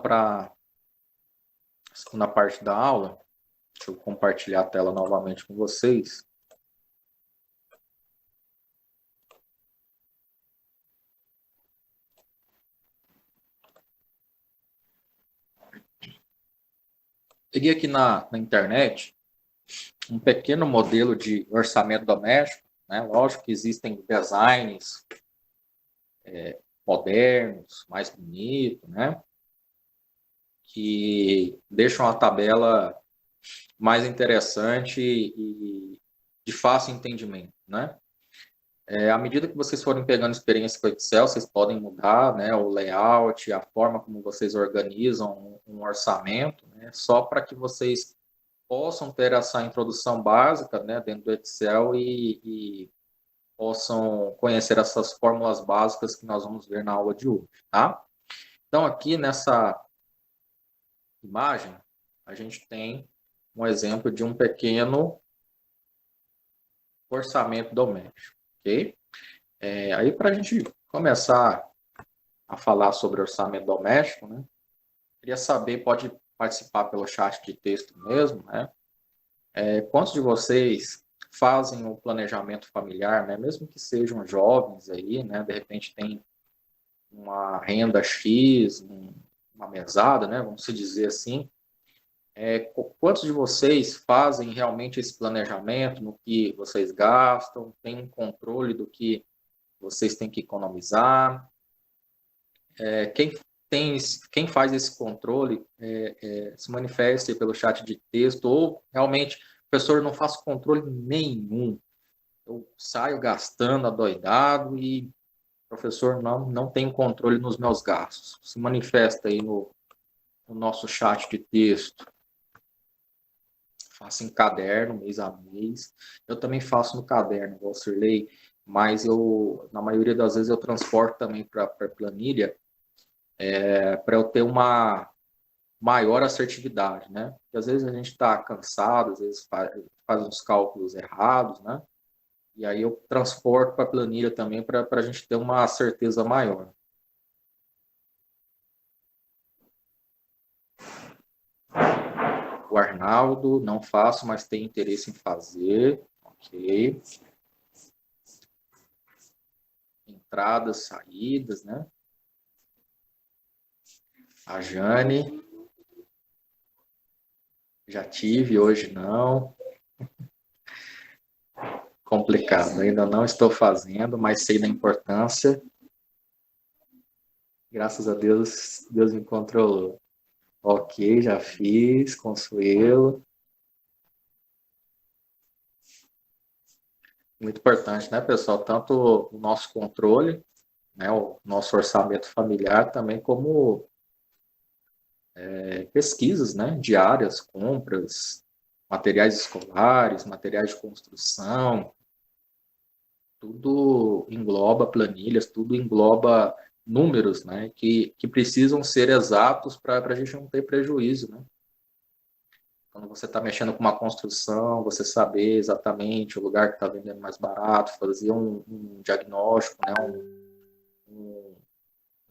para a segunda parte da aula. Deixa eu compartilhar a tela novamente com vocês. Peguei aqui na internet um pequeno modelo de orçamento doméstico, né? Lógico que existem designs modernos, mais bonitos, né? Que deixam a tabela mais interessante e de fácil entendimento, né? À medida que vocês forem pegando experiência com o Excel, vocês podem mudar, né, o layout, a forma como vocês organizam um orçamento, né, só para que vocês possam ter essa introdução básica, né, dentro do Excel e possam conhecer essas fórmulas básicas que nós vamos ver na aula de hoje, tá? Então, aqui nessa imagem, a gente tem um exemplo de um pequeno orçamento doméstico, ok? Aí, para a gente começar a falar sobre orçamento doméstico, né? Queria saber, pode participar pelo chat de texto mesmo, né? Quantos de vocês fazem o planejamento familiar, né? Mesmo que sejam jovens aí, né? De repente tem uma renda X, uma mesada, né? Vamos se dizer assim. Quantos de vocês fazem realmente esse planejamento no que vocês gastam, tem um controle do que vocês têm que economizar? Quem faz esse controle se manifeste pelo chat de texto, ou realmente, professor, eu não faço controle nenhum. Eu saio gastando adoidado e professor não tem controle nos meus gastos. Se manifesta aí no nosso chat de texto. Faço em caderno, mês a mês. Eu também faço no caderno, Valcirlei, mas na maioria das vezes, eu transporto também para planilha, para eu ter uma maior assertividade, né? Porque às vezes a gente está cansado, às vezes faz uns cálculos errados, né? E aí eu transporto para a planilha também para a gente ter uma certeza maior. O Arnaldo, não faço, mas tem interesse em fazer. Ok. Entradas, saídas, né? A Jane, já tive, hoje não. Complicado, ainda não estou fazendo, mas sei da importância. Graças a Deus, Deus me controlou. Ok, já fiz, Consuelo. Muito importante, né, pessoal? Tanto o nosso controle, né, o nosso orçamento familiar, também como pesquisas, né, diárias, compras, materiais escolares, materiais de construção, tudo engloba planilhas, tudo engloba números, né, que precisam ser exatos para a gente não ter prejuízo, né? Quando você está mexendo com uma construção, você saber exatamente o lugar que está vendendo mais barato, fazer um diagnóstico, né?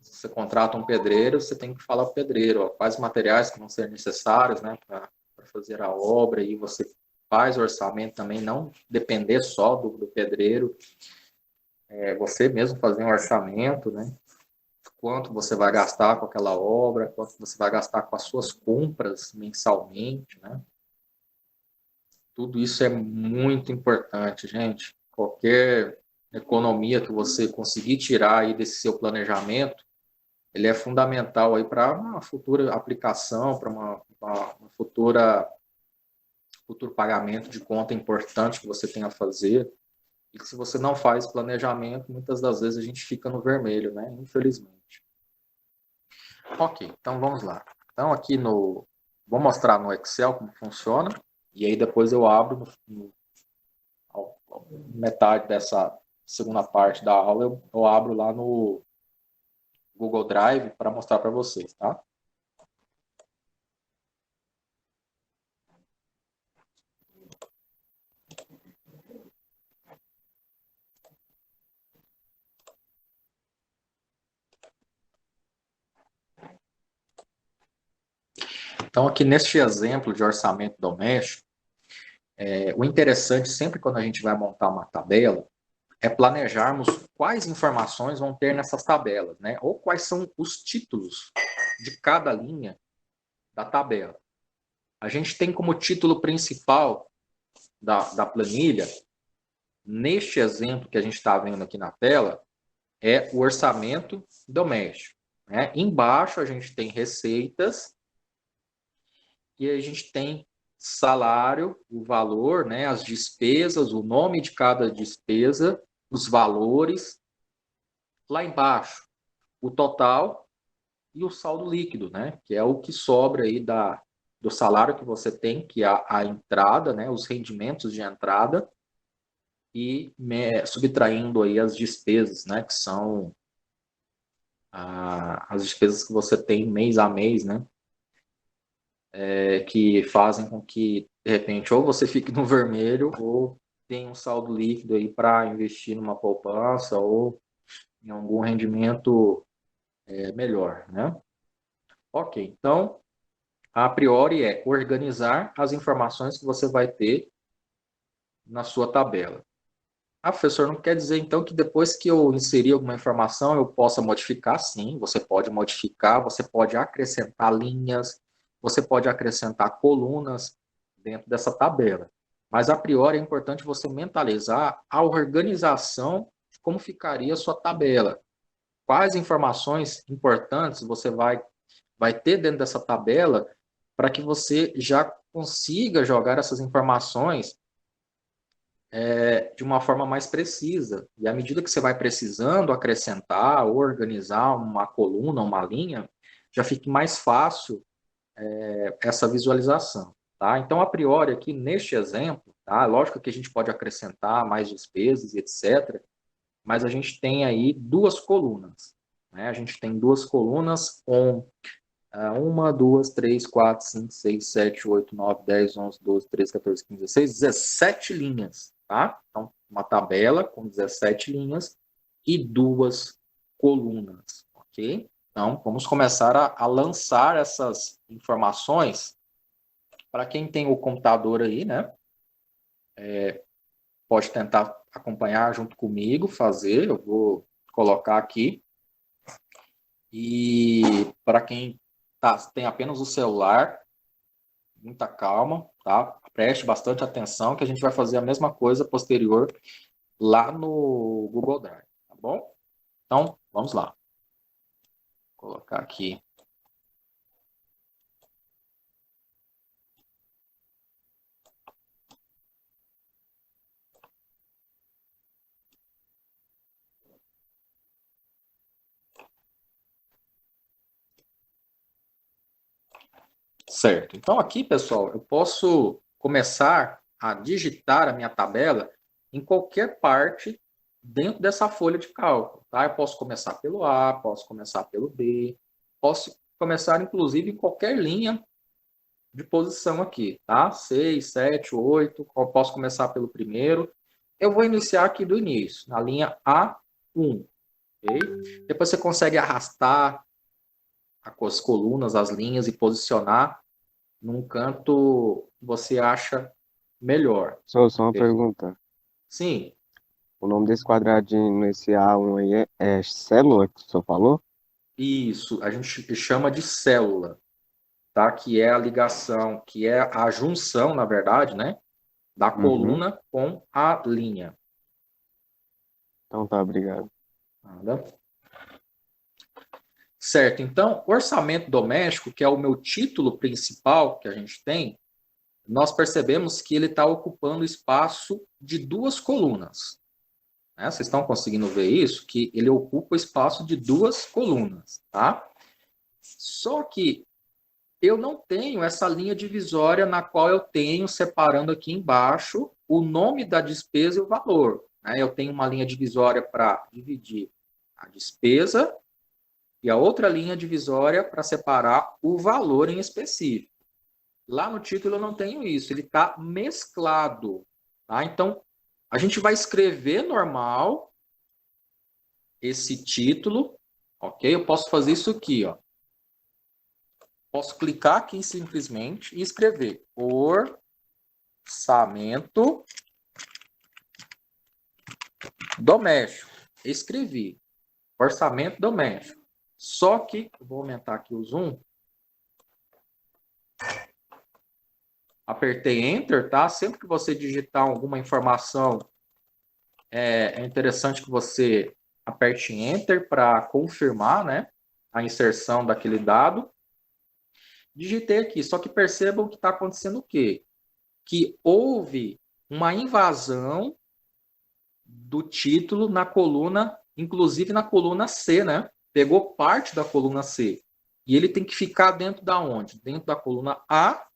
Você contrata um pedreiro, você tem que falar para o pedreiro quais materiais que vão ser necessários, né, para fazer a obra, e você faz o orçamento também, não depender só do pedreiro, você mesmo fazer um orçamento, né? Quanto você vai gastar com aquela obra, quanto você vai gastar com as suas compras mensalmente, né? Tudo isso é muito importante, gente. Qualquer economia que você conseguir tirar aí desse seu planejamento, ele é fundamental aí para uma futura aplicação, para uma futuro pagamento de conta importante que você tenha a fazer. E que se você não faz planejamento, muitas das vezes a gente fica no vermelho, né? Infelizmente. Ok, então vamos lá. Então aqui vou mostrar no Excel como funciona, e aí depois eu abro metade dessa segunda parte da aula, eu abro lá no Google Drive para mostrar para vocês, tá? Então, aqui neste exemplo de orçamento doméstico, o interessante sempre quando a gente vai montar uma tabela é planejarmos quais informações vão ter nessas tabelas, né? Ou quais são os títulos de cada linha da tabela. A gente tem como título principal da planilha, neste exemplo que a gente está vendo aqui na tela, é o orçamento doméstico. Né? Embaixo a gente tem receitas e a gente tem salário, o valor, né, as despesas, o nome de cada despesa, os valores. Lá embaixo, o total e o saldo líquido, né, que é o que sobra aí do salário que você tem, que é a entrada, né, os rendimentos de entrada, e subtraindo aí as despesas, né, que são as despesas que você tem mês a mês, né, que fazem com que, de repente, ou você fique no vermelho ou tenha um saldo líquido aí para investir numa poupança ou em algum rendimento melhor, né? Ok, então, a priori é organizar as informações que você vai ter na sua tabela. Ah, professor, não quer dizer então que depois que eu inserir alguma informação eu possa modificar? Sim, você pode modificar, você pode acrescentar linhas, você pode acrescentar colunas dentro dessa tabela. Mas a priori é importante você mentalizar a organização de como ficaria a sua tabela. Quais informações importantes você vai ter dentro dessa tabela para que você já consiga jogar essas informações de uma forma mais precisa. E à medida que você vai precisando acrescentar ou organizar uma coluna, uma linha, já fique mais fácil essa visualização. Tá? Então, a priori, aqui neste exemplo, tá? Lógico que a gente pode acrescentar mais despesas e etc., mas a gente tem aí duas colunas. Né? A gente tem duas colunas com 1, 2, 3, 4, 5, 6, 7, 8, 9, 10, 11, 12, 13, 14, 15, 16, 17 linhas, tá? Então, uma tabela com 17 linhas e duas colunas, ok? Então, vamos começar a lançar essas informações para quem tem o computador aí, né? Pode tentar acompanhar junto comigo, fazer, eu vou colocar aqui. E para quem tem apenas o celular, muita calma, tá? Preste bastante atenção que a gente vai fazer a mesma coisa posterior lá no Google Drive, tá bom? Então, vamos lá. Vou colocar aqui. Certo. Então, aqui, pessoal, eu posso começar a digitar a minha tabela em qualquer parte dentro dessa folha de cálculo, tá? Eu posso começar pelo A, posso começar pelo B, posso começar, inclusive, em qualquer linha de posição aqui, tá? 6, 7, 8, eu posso começar pelo primeiro. Eu vou iniciar aqui do início, na linha A1, ok? Depois você consegue arrastar as colunas, as linhas e posicionar num canto que você acha melhor. Só uma Ok? pergunta. Sim, O nome desse quadradinho nesse A1 aí é célula que o senhor falou? isso, a gente chama de célula, tá? Que é a ligação, que é a junção, na verdade, né? Da Uhum. coluna com a linha. Então tá, obrigado. Nada. Certo, então, orçamento doméstico, que é o meu título principal que a gente tem, nós percebemos que ele está ocupando espaço de duas colunas. Né? Vocês estão conseguindo ver isso? Que ele ocupa o espaço de duas colunas. Tá? Só que eu não tenho essa linha divisória na qual eu tenho separando aqui embaixo o nome da despesa e o valor. Né? Eu tenho uma linha divisória para dividir a despesa e a outra linha divisória para separar o valor em específico. Lá no título eu não tenho isso, ele está mesclado. Tá? Então, a gente vai escrever normal esse título, ok? Eu posso fazer isso aqui, ó. posso clicar aqui simplesmente e escrever orçamento doméstico. Escrevi orçamento doméstico. Só que, eu vou aumentar aqui o zoom. Apertei Enter, tá? Sempre que você digitar alguma informação, é interessante que você aperte Enter para confirmar, né, a inserção daquele dado. Digitei aqui, só que percebam que está acontecendo o quê? Que houve uma invasão do título na coluna, inclusive na coluna C, né? Pegou parte da coluna C. E ele tem que ficar dentro da onde? Dentro da coluna A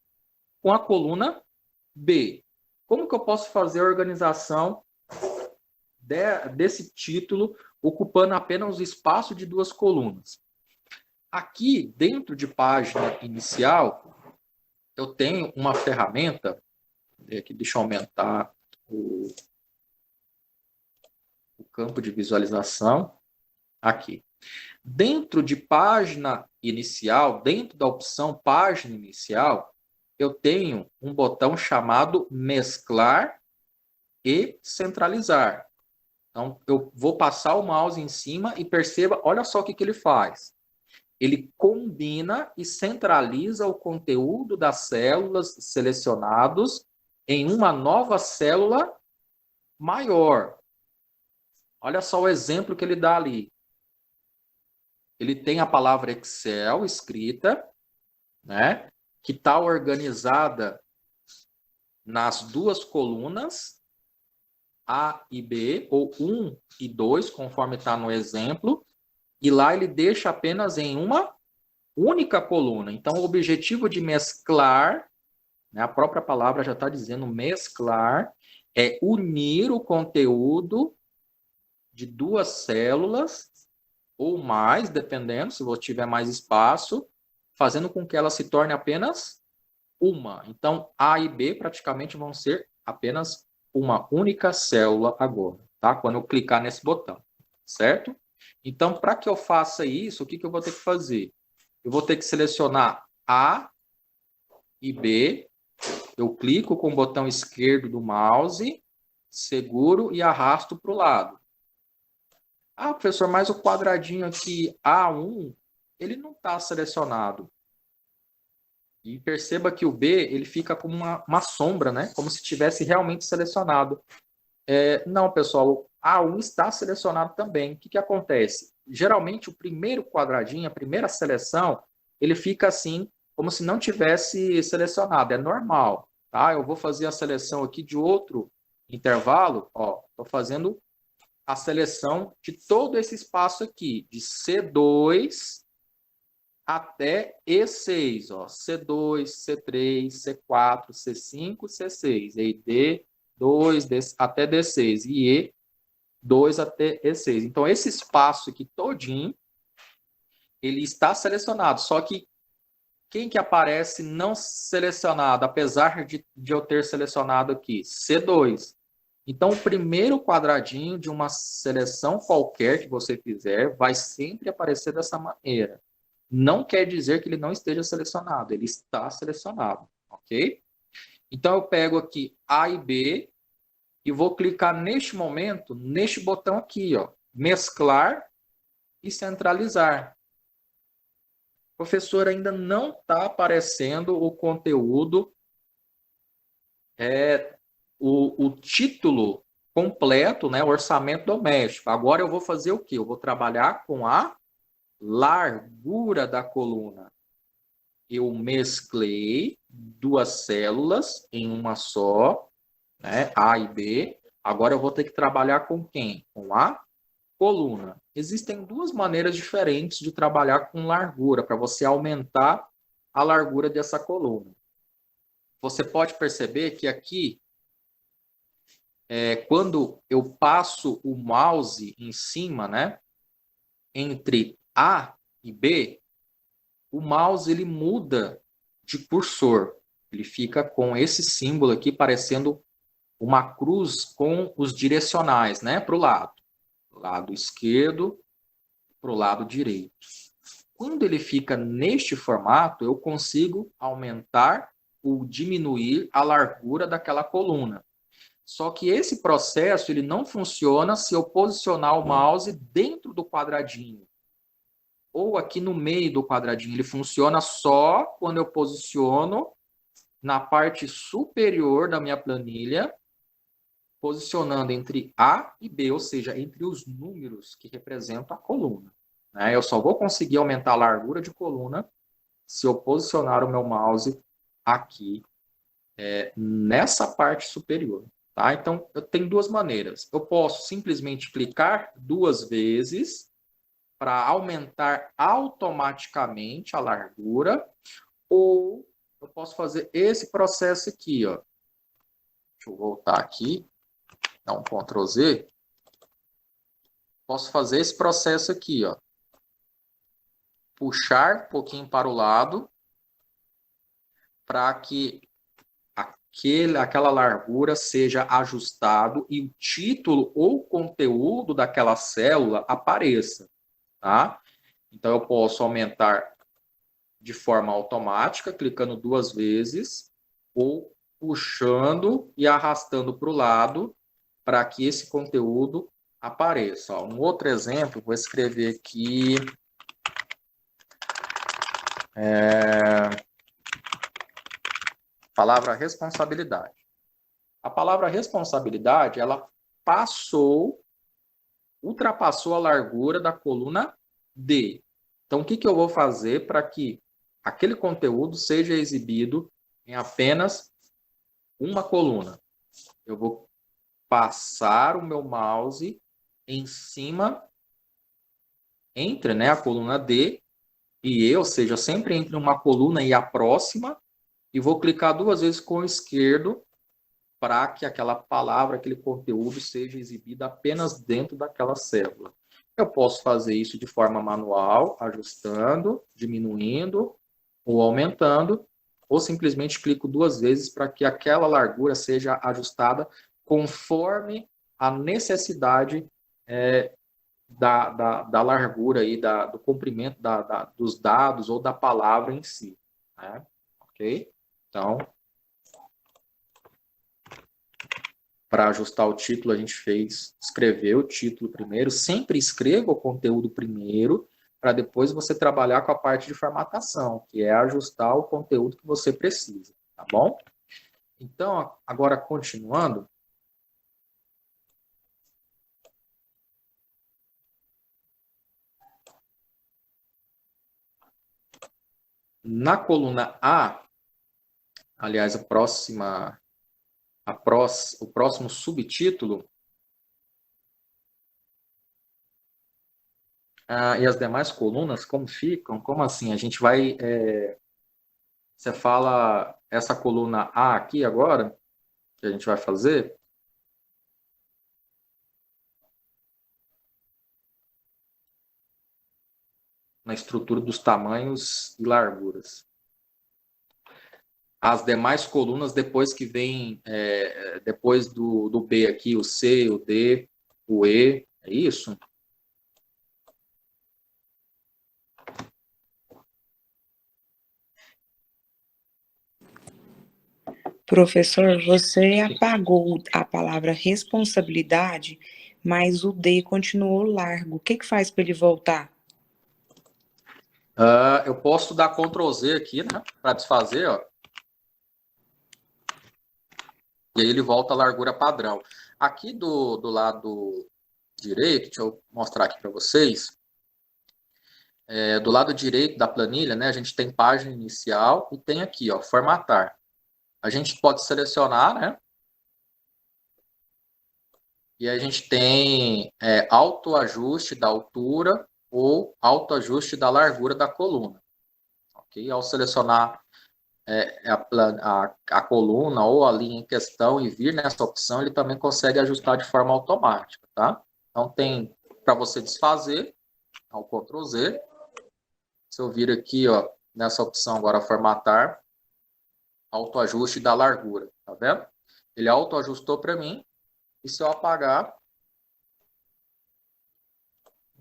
com a coluna B. Como que eu posso fazer a organização desse título ocupando apenas o espaço de duas colunas? Aqui, dentro de página inicial, eu tenho uma ferramenta, aqui, deixa eu aumentar o campo de visualização, aqui. Dentro de página inicial, dentro da opção página inicial, eu tenho um botão chamado mesclar e centralizar. Então, eu vou passar o mouse em cima e perceba, olha só o que ele faz. Ele combina e centraliza o conteúdo das células selecionados em uma nova célula maior. Olha só o exemplo que ele dá ali. Ele tem a palavra Excel escrita, né, que está organizada nas duas colunas, A e B, ou 1 e 2, conforme está no exemplo, e lá ele deixa apenas em uma única coluna. Então, o objetivo de mesclar, né, a própria palavra já está dizendo mesclar, é unir o conteúdo de duas células, ou mais, dependendo, se você tiver mais espaço, fazendo com que ela se torne apenas uma. Então, A e B praticamente vão ser apenas uma única célula agora, tá? Quando eu clicar nesse botão, certo? Então, para que eu faça isso, o que eu vou ter que fazer? Eu vou ter que selecionar A e B, eu clico com o botão esquerdo do mouse, seguro e arrasto para o lado. Ah, professor, mas o quadradinho aqui A1, ele não está selecionado. E perceba que o B, ele fica como uma sombra, né? Como se tivesse realmente selecionado. Não, pessoal, o A1 está selecionado também. O que acontece? Geralmente, o primeiro quadradinho, a primeira seleção, ele fica assim, como se não tivesse selecionado. É normal, tá? Eu vou fazer a seleção aqui de outro intervalo. Ó, estou fazendo a seleção de todo esse espaço aqui, de C2 até E6, ó, C2, C3, C4, C5, C6, e D2 até D6 e E2 até E6. Então, esse espaço aqui todinho, ele está selecionado, só que quem que aparece não selecionado, apesar de eu ter selecionado aqui? C2. Então, o primeiro quadradinho de uma seleção qualquer que você fizer vai sempre aparecer dessa maneira. Não quer dizer que ele não esteja selecionado, ele está selecionado, ok? Então, eu pego aqui A e B e vou clicar neste momento, neste botão aqui, ó, mesclar e centralizar. Professor, ainda não está aparecendo o conteúdo, o título completo, né, orçamento doméstico. Agora eu vou fazer o quê? Eu vou trabalhar com a largura da coluna. Eu mesclei duas células em uma só, né, A e B. Agora eu vou ter que trabalhar com quem? Com a coluna. Existem duas maneiras diferentes de trabalhar com largura, para você aumentar a largura dessa coluna. Você pode perceber que aqui, quando eu passo o mouse em cima, né, entre A e B, o mouse ele muda de cursor. Ele fica com esse símbolo aqui parecendo uma cruz com os direcionais, né, para o lado. Lado esquerdo, para o lado direito. quando ele fica neste formato, eu consigo aumentar ou diminuir a largura daquela coluna. Só que esse processo ele não funciona se eu posicionar o mouse dentro do quadradinho ou aqui no meio do quadradinho. Ele funciona só quando eu posiciono na parte superior da minha planilha, posicionando entre A e B, ou seja, entre os números que representam a coluna. Eu só vou conseguir aumentar a largura de coluna se eu posicionar o meu mouse aqui, nessa parte superior. Tá? Então, eu tenho duas maneiras. Eu posso simplesmente clicar duas vezes para aumentar automaticamente a largura, ou eu posso fazer esse processo aqui, ó. Deixa eu voltar aqui, dar um Ctrl Z. Posso fazer esse processo aqui, ó. Puxar um pouquinho para o lado, para que aquela largura seja ajustado e o título ou conteúdo daquela célula apareça, tá? Então, eu posso aumentar de forma automática, clicando duas vezes, ou puxando e arrastando para o lado, para que esse conteúdo apareça. Um outro exemplo, vou escrever aqui... palavra responsabilidade. A palavra responsabilidade, ela ultrapassou a largura da coluna D. Então, o que eu vou fazer para que aquele conteúdo seja exibido em apenas uma coluna? Eu vou passar o meu mouse em cima, entre a coluna D e E, ou seja, sempre entre uma coluna e a próxima, e vou clicar duas vezes com o esquerdo para que aquela palavra, aquele conteúdo seja exibido apenas dentro daquela célula. Eu posso fazer isso de forma manual, ajustando, diminuindo ou aumentando, ou simplesmente clico duas vezes para que aquela largura seja ajustada conforme a necessidade da largura, aí, do comprimento dos dados ou da palavra em si. Né? Ok? Então, para ajustar o título, a gente escreveu o título primeiro. Sempre escreva o conteúdo primeiro, para depois você trabalhar com a parte de formatação, que é ajustar o conteúdo que você precisa, tá bom? Então, agora continuando. Na coluna A, aliás, o próximo subtítulo, e as demais colunas, como ficam? Como assim? A gente vai... você fala essa coluna A aqui agora, que a gente vai fazer. Na estrutura dos tamanhos e larguras. As demais colunas, depois que vem, depois do B aqui, o C, o D, o E, é isso? Professor, você apagou a palavra responsabilidade, mas o D continuou largo. O que faz para ele voltar? Eu posso dar Ctrl Z aqui, né? Para desfazer, ó. E aí ele volta a largura padrão. Aqui do lado direito, deixa eu mostrar aqui para vocês. Do lado direito da planilha, né? A gente tem página inicial e tem aqui, ó, formatar. A gente pode selecionar, né? E a gente tem autoajuste da altura ou autoajuste da largura da coluna. Okay? Ao selecionar a coluna ou a linha em questão e vir nessa opção, ele também consegue ajustar de forma automática. Tá? Então, tem para você desfazer, ao Ctrl Z. Se eu vir aqui, ó, nessa opção agora, formatar, autoajuste da largura. Tá vendo? Ele autoajustou para mim. E se eu apagar,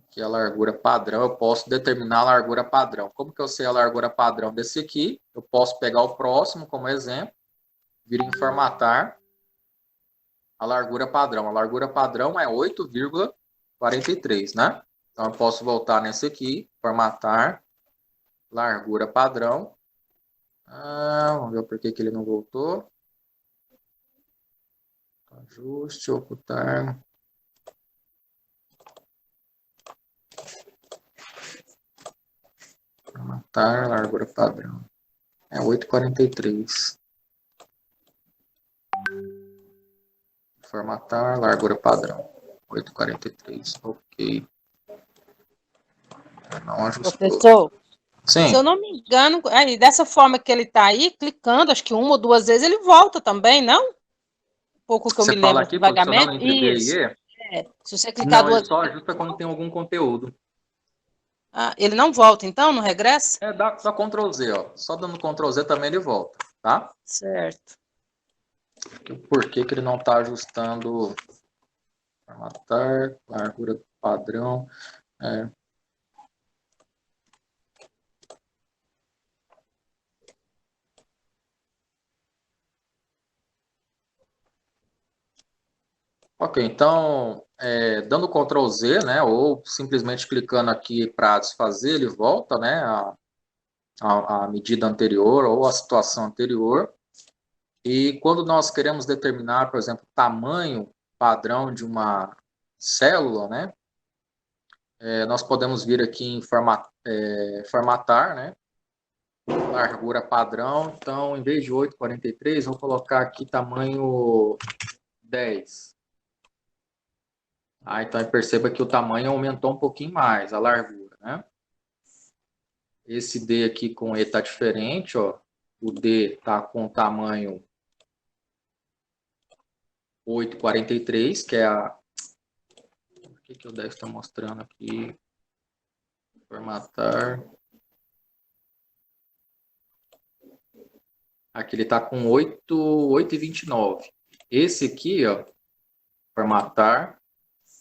ok, aqui a largura padrão, eu posso determinar a largura padrão. Como que eu sei a largura padrão desse aqui? Eu posso pegar o próximo como exemplo, vir em formatar a largura padrão. A largura padrão é 8,43, né? Então, eu posso voltar nesse aqui, formatar, largura padrão. Vamos ver por que ele não voltou. Ajuste, ocultar. Formatar, largura padrão. É 8,43. Formatar, largura padrão. 8,43. Ok. Não ajustou. Professor, se Sim. eu não me engano, aí, dessa forma que ele está aí, clicando, acho que uma ou duas vezes, ele volta também, não? Um pouco que eu Você me fala lembro aqui, assim, posicionando vagamente. entre B e Isso. E? Se você clicar Não, ele duas só vezes. ajusta quando tem algum conteúdo. Ele não volta, então? Não regressa? Dá só Ctrl Z, ó. Só dando Ctrl Z também ele volta, tá? Certo. Por que ele não está ajustando? Formatar, largura padrão. Ok, então, dando Ctrl Z, né, ou simplesmente clicando aqui para desfazer, ele volta, né, a medida anterior ou a situação anterior. E quando nós queremos determinar, por exemplo, o tamanho padrão de uma célula, né, nós podemos vir aqui em formatar, né, largura padrão. Então, em vez de 8,43, vou colocar aqui tamanho 10. Então, perceba que o tamanho aumentou um pouquinho mais, a largura, né? Esse D aqui com E está diferente, ó. O D está com o tamanho 8,43, que é a... O que o 10 está mostrando aqui? Formatar. Aqui ele está com 8,29. Esse aqui, ó, formatar,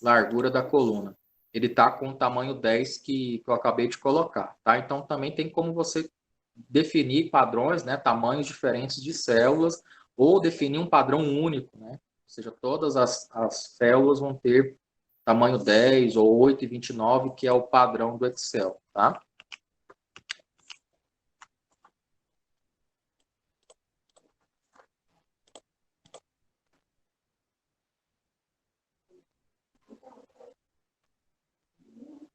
largura da coluna. Ele está com o tamanho 10 que eu acabei de colocar, tá? Então, também tem como você definir padrões, né, tamanhos diferentes de células, ou definir um padrão único, né? Ou seja, todas as células vão ter tamanho 10 ou 8,29, que é o padrão do Excel, tá?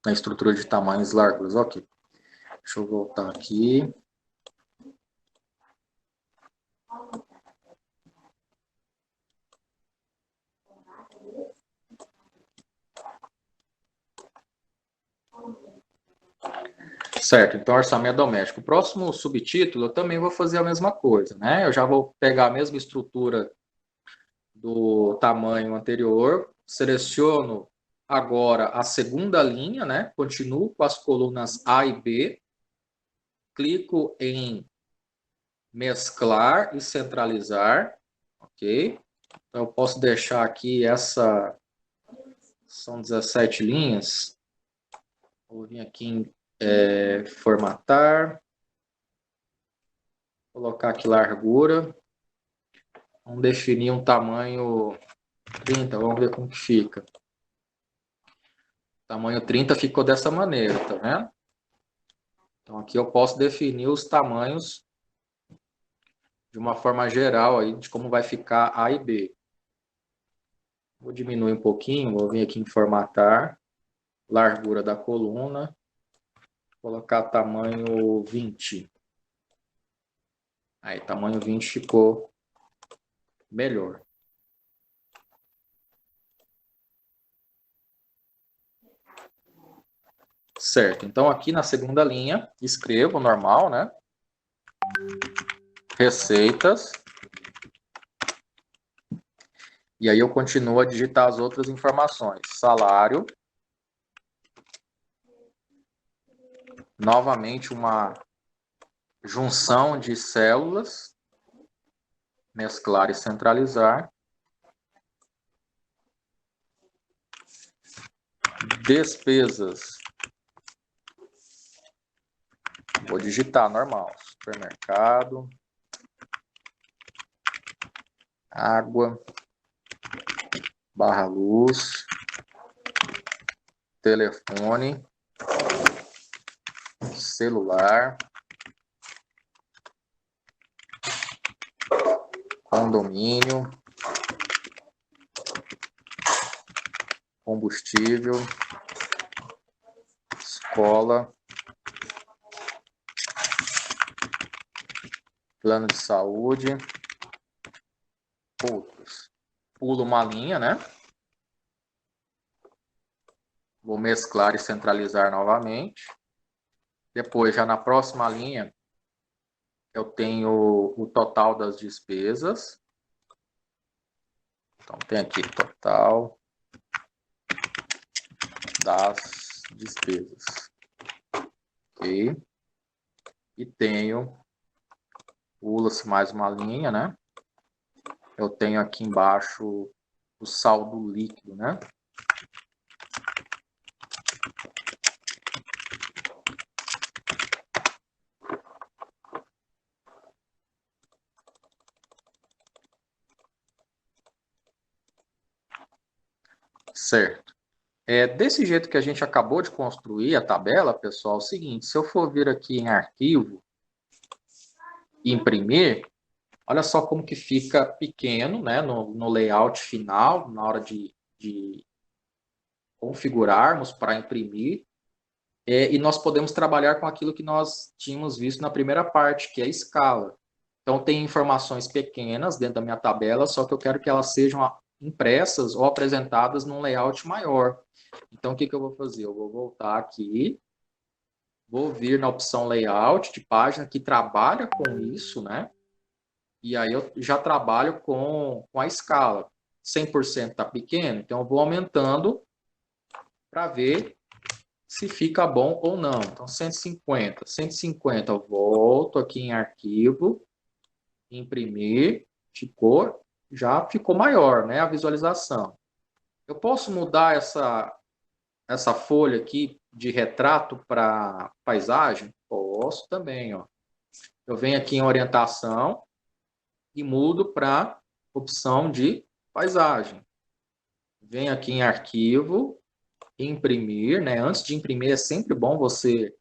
Na estrutura de tamanhos e larguras, ok. Deixa eu voltar aqui. Certo, então orçamento doméstico. O próximo subtítulo eu também vou fazer a mesma coisa, né? Eu já vou pegar a mesma estrutura do tamanho anterior, seleciono agora a segunda linha, né? Continuo com as colunas A e B, clico em mesclar e centralizar, ok? Então eu posso deixar aqui são 17 linhas, vou vir aqui em formatar, colocar aqui largura, vamos definir um tamanho 30, vamos ver como que fica. Tamanho 30 ficou dessa maneira, tá vendo? Então aqui eu posso definir os tamanhos de uma forma geral aí de como vai ficar A e B. Vou diminuir um pouquinho, vou vir aqui em formatar, largura da coluna, colocar tamanho 20. Aí, tamanho 20 ficou melhor. Certo, então aqui na segunda linha, escrevo normal, né? Receitas. E aí eu continuo a digitar as outras informações. Salário. Novamente uma junção de células. Mesclar e centralizar. Despesas. Vou digitar normal. Supermercado. Água. Barra luz. Telefone. Celular. Condomínio. Combustível. Escola. Plano de saúde. Outros. Pulo uma linha, né? Vou mesclar e centralizar novamente. Depois, já na próxima linha, eu tenho o total das despesas. Então, tem aqui total das despesas. Ok? E tenho, pula-se mais uma linha, né? Eu tenho aqui embaixo o saldo líquido, né? Certo. Desse jeito que a gente acabou de construir a tabela, pessoal, é o seguinte, se eu for vir aqui em arquivo e imprimir, olha só como que fica pequeno, né, no layout final, na hora de configurarmos para imprimir, e nós podemos trabalhar com aquilo que nós tínhamos visto na primeira parte, que é a escala. Então, tem informações pequenas dentro da minha tabela, só que eu quero que elas sejam impressas ou apresentadas num layout maior. Então, o que eu vou fazer? Eu vou voltar aqui, vou vir na opção layout de página, que trabalha com isso, né? E aí eu já trabalho com a escala. 100% está pequeno, então eu vou aumentando para ver se fica bom ou não. Então, 150. 150, eu volto aqui em arquivo, imprimir, já ficou maior, né, a visualização. Eu posso mudar essa folha aqui de retrato para paisagem? Posso também, ó. Eu venho aqui em orientação e mudo para opção de paisagem. Venho aqui em arquivo, imprimir, né? Antes de imprimir é sempre bom você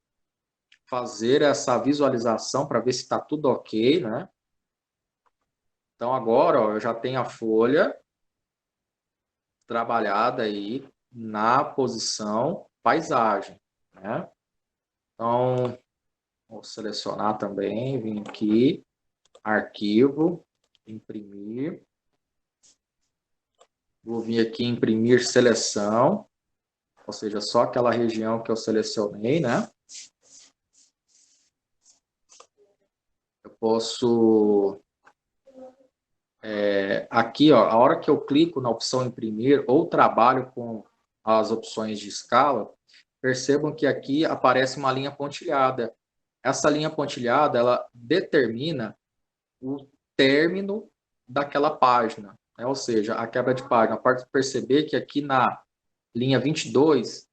fazer essa visualização para ver se está tudo ok, né? Então agora, ó, eu já tenho a folha trabalhada aí na posição paisagem, né? Então, vou selecionar também, vim aqui, arquivo, imprimir. Vou vir aqui imprimir seleção, ou seja, só aquela região que eu selecionei, né? Eu posso... aqui, ó, a hora que eu clico na opção imprimir ou trabalho com as opções de escala, percebam que aqui aparece uma linha pontilhada. Essa linha pontilhada, ela determina o término daquela página, né? Ou seja, a quebra de página. Pode perceber que aqui na linha 22,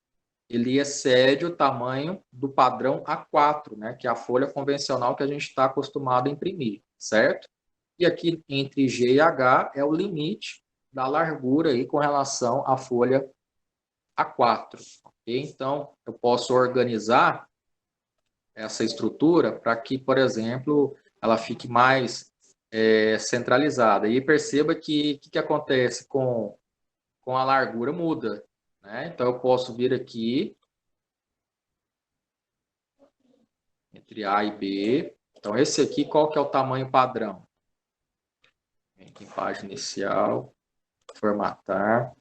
ele excede o tamanho do padrão A4, né? Que é a folha convencional que a gente está acostumado a imprimir, certo? E aqui entre G e H é o limite da largura aí com relação à folha A4. Okay? Então, eu posso organizar essa estrutura para que, por exemplo, ela fique mais centralizada. E perceba que o que acontece com a largura muda, né? Então, eu posso vir aqui entre A e B. Então, esse aqui, qual que é o tamanho padrão? Vem aqui em página inicial, formatar.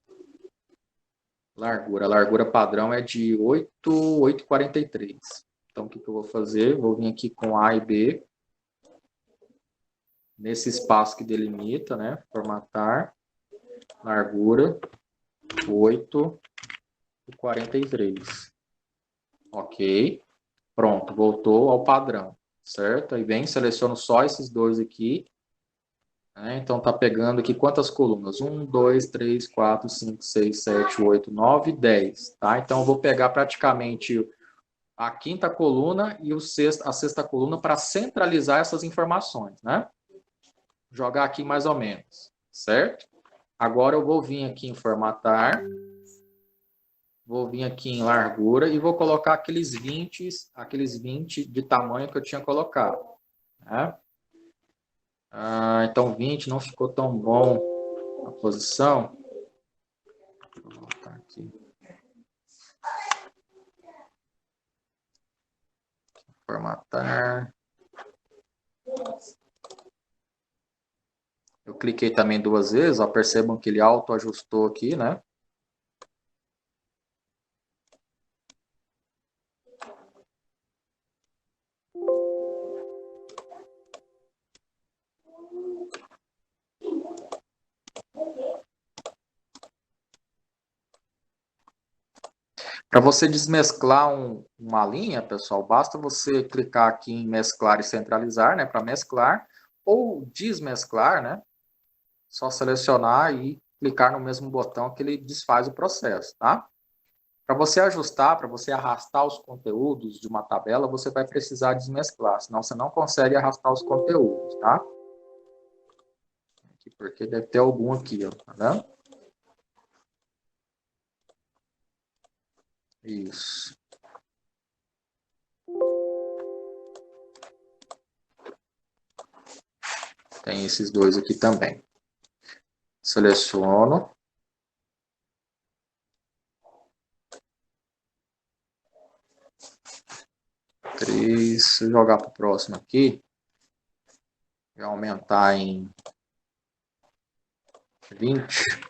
Largura. A largura padrão é de 8,43. Então, o que eu vou fazer? Vou vir aqui com A e B. Nesse espaço que delimita, né? Formatar. Largura 8,43. Ok. Pronto, voltou ao padrão, certo? Aí vem, seleciono só esses dois aqui, Então, está pegando aqui quantas colunas? 1, 2, 3, 4, 5, 6, 7, 8, 9, 10. Tá? Então, eu vou pegar praticamente a quinta coluna e a sexta coluna para centralizar essas informações, né? Jogar aqui mais ou menos, certo? Agora eu vou vir aqui em formatar, vou vir aqui em largura e vou colocar aqueles 20 de tamanho que eu tinha colocado, né? Então 20 não ficou tão bom a posição. Vou voltar aqui. Formatar. Eu cliquei também 2 vezes, ó, percebam que ele autoajustou aqui, né? Para você desmesclar uma linha, pessoal, basta você clicar aqui em mesclar e centralizar, né, para mesclar, ou desmesclar, né? Só selecionar e clicar no mesmo botão que ele desfaz o processo, tá? Para você ajustar, para você arrastar os conteúdos de uma tabela, você vai precisar desmesclar, senão você não consegue arrastar os conteúdos, tá? Porque deve ter algum aqui, ó, tá vendo? Isso. Tem esses dois aqui também. Seleciono. Se eu jogar para o próximo aqui, vai aumentar em 20.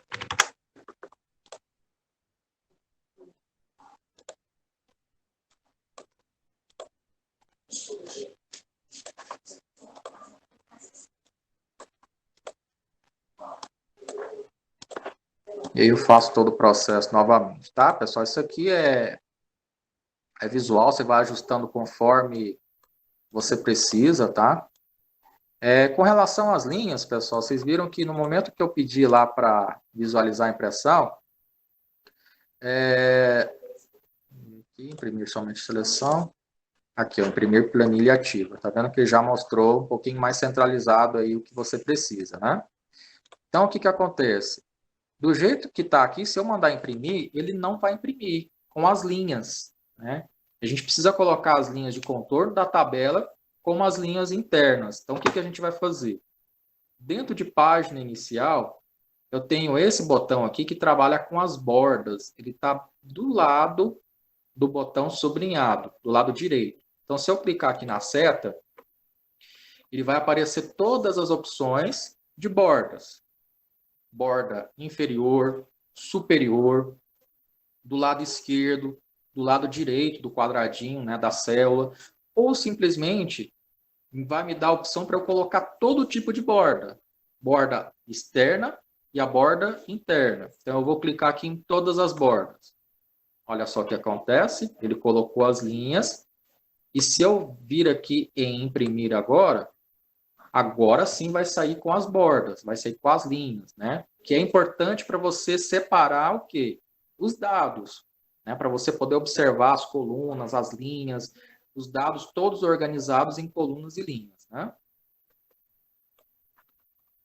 E aí eu faço todo o processo novamente, tá, pessoal? Isso aqui é visual, você vai ajustando conforme você precisa, tá? Com relação às linhas, pessoal, vocês viram que no momento que eu pedi lá para visualizar a impressão, aqui, imprimir somente seleção, aqui, ó, imprimir planilha ativa, tá vendo que já mostrou um pouquinho mais centralizado aí o que você precisa, né? Então, o que que acontece? Do jeito que está aqui, se eu mandar imprimir, ele não vai imprimir com as linhas, né? A gente precisa colocar as linhas de contorno da tabela como as linhas internas. Então, o que que a gente vai fazer? Dentro de página inicial, eu tenho esse botão aqui que trabalha com as bordas. Ele está do lado do botão sublinhado, do lado direito. Então, se eu clicar aqui na seta, ele vai aparecer todas as opções de bordas. Borda inferior, superior, do lado esquerdo, do lado direito do quadradinho, né, da célula, ou simplesmente vai me dar a opção para eu colocar todo tipo de borda. Borda externa e a borda interna. Então, eu vou clicar aqui em todas as bordas. Olha só o que acontece. Ele colocou as linhas. E se eu vir aqui em imprimir agora sim vai sair com as bordas, vai sair com as linhas, né? Que é importante para você separar o quê? Os dados, né? Para você poder observar as colunas, as linhas, os dados todos organizados em colunas e linhas, né?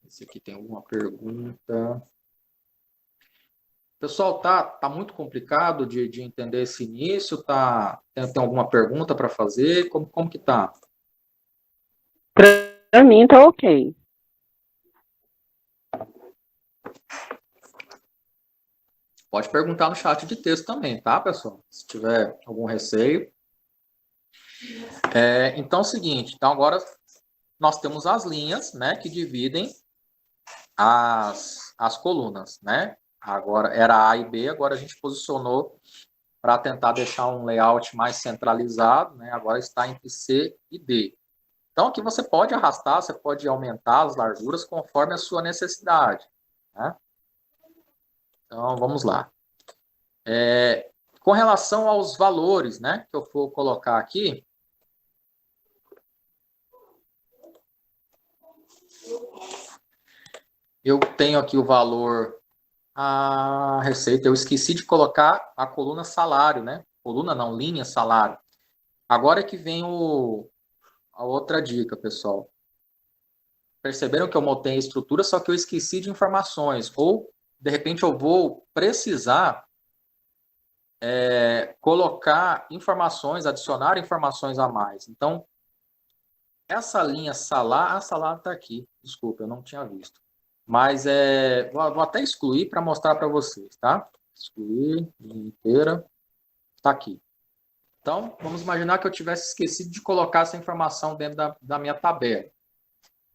Esse aqui tem alguma pergunta. Pessoal, tá muito complicado de entender esse início? Tem alguma pergunta para fazer? Como que tá? Para mim tá ok. Pode perguntar no chat de texto também, tá, pessoal? Se tiver algum receio. Então é o seguinte, então agora nós temos as linhas, né, que dividem as colunas, né? Agora era A e B, agora a gente posicionou para tentar deixar um layout mais centralizado, né? Agora está entre C e D. Então aqui você pode arrastar, você pode aumentar as larguras conforme a sua necessidade, né? Então vamos lá. Com relação aos valores, né, que eu vou colocar aqui, Eu tenho aqui o valor, a receita. Eu esqueci de colocar a coluna salário, né? Coluna não, linha salário. Agora é que vem a outra dica, pessoal. Perceberam que eu montei a estrutura, só que eu esqueci de informações. Ou, de repente, eu vou precisar colocar informações, adicionar informações a mais. Então, essa linha salário... A salário está aqui. Desculpa, eu não tinha visto. Mas vou até excluir para mostrar para vocês, tá? Excluir, linha inteira. Está aqui. Então, vamos imaginar que eu tivesse esquecido de colocar essa informação dentro da minha tabela.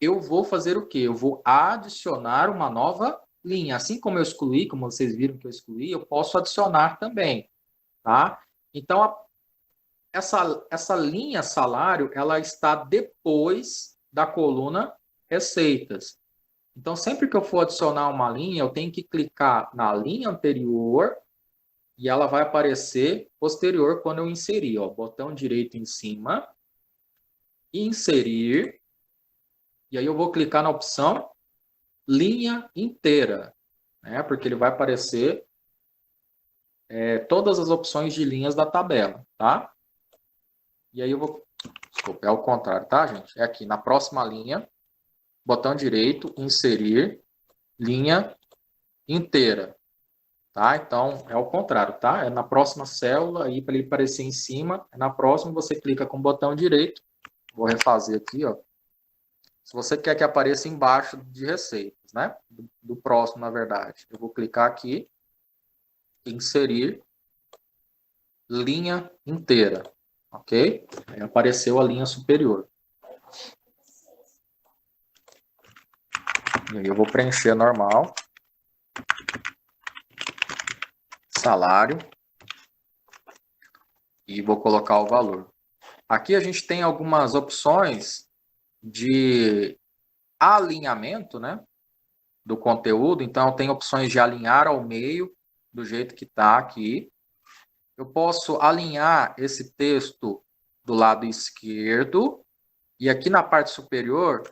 Eu vou fazer o quê? Eu vou adicionar uma nova linha. Assim como eu excluí, como vocês viram que eu excluí, eu posso adicionar também, tá? Então, essa linha salário, ela está depois da coluna receitas. Então, sempre que eu for adicionar uma linha, eu tenho que clicar na linha anterior e ela vai aparecer posterior quando eu inserir. Ó, botão direito em cima, inserir, e aí eu vou clicar na opção linha inteira, né? Porque ele vai aparecer todas as opções de linhas da tabela, tá? E aí eu vou... Desculpa, é o contrário, tá, gente? É aqui, na próxima linha, botão direito, inserir, linha inteira. Tá? Então, é o contrário, tá? É na próxima célula, aí para ele aparecer em cima, na próxima você clica com o botão direito. Vou refazer aqui, ó. Se você quer que apareça embaixo de receitas, né? Do próximo, na verdade. Eu vou clicar aqui, inserir, linha inteira, ok? Aí apareceu a linha superior. E aí eu vou preencher normal. Salário. E vou colocar o valor. Aqui a gente tem algumas opções de alinhamento, né, do conteúdo. Então, tem opções de alinhar ao meio, do jeito que está aqui. Eu posso alinhar esse texto do lado esquerdo. E aqui na parte superior,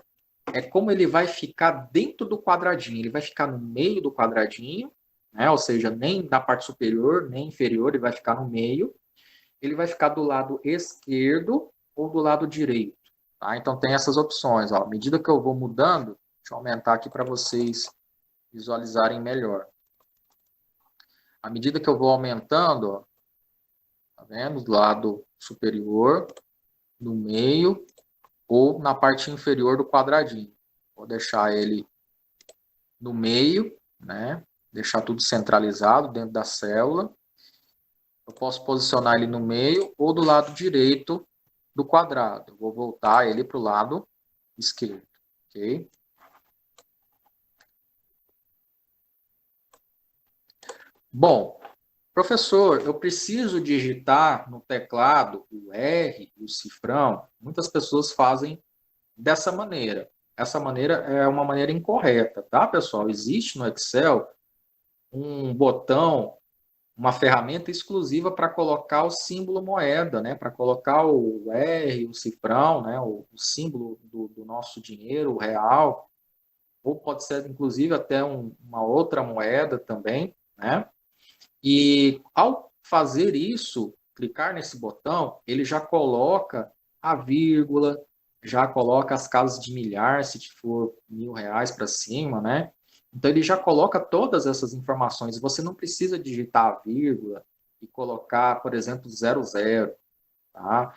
é como ele vai ficar dentro do quadradinho. Ele vai ficar no meio do quadradinho, né? Ou seja, nem na parte superior, nem inferior, ele vai ficar no meio. Ele vai ficar do lado esquerdo ou do lado direito. Tá? Então, tem essas opções. Ó. À medida que eu vou mudando, deixa eu aumentar aqui para vocês visualizarem melhor. À medida que eu vou aumentando, ó, tá vendo? Do lado superior, no meio ou na parte inferior do quadradinho. Vou deixar ele no meio, né? Deixar tudo centralizado dentro da célula. Eu posso posicionar ele no meio ou do lado direito do quadrado. Eu vou voltar ele para o lado esquerdo, ok? Bom, professor, eu preciso digitar no teclado o R e o cifrão. Muitas pessoas fazem dessa maneira. Essa maneira é uma maneira incorreta, tá, pessoal? Existe no Excel um botão, uma ferramenta exclusiva para colocar o símbolo moeda, né? Para colocar o R, o cifrão, né? O símbolo do nosso dinheiro, o real, ou pode ser inclusive até uma outra moeda também, né? E ao fazer isso, clicar nesse botão, ele já coloca a vírgula, já coloca as casas de milhar, se for R$ 1.000 para cima, né? Então, ele já coloca todas essas informações. Você não precisa digitar a vírgula e colocar, por exemplo, 00, tá?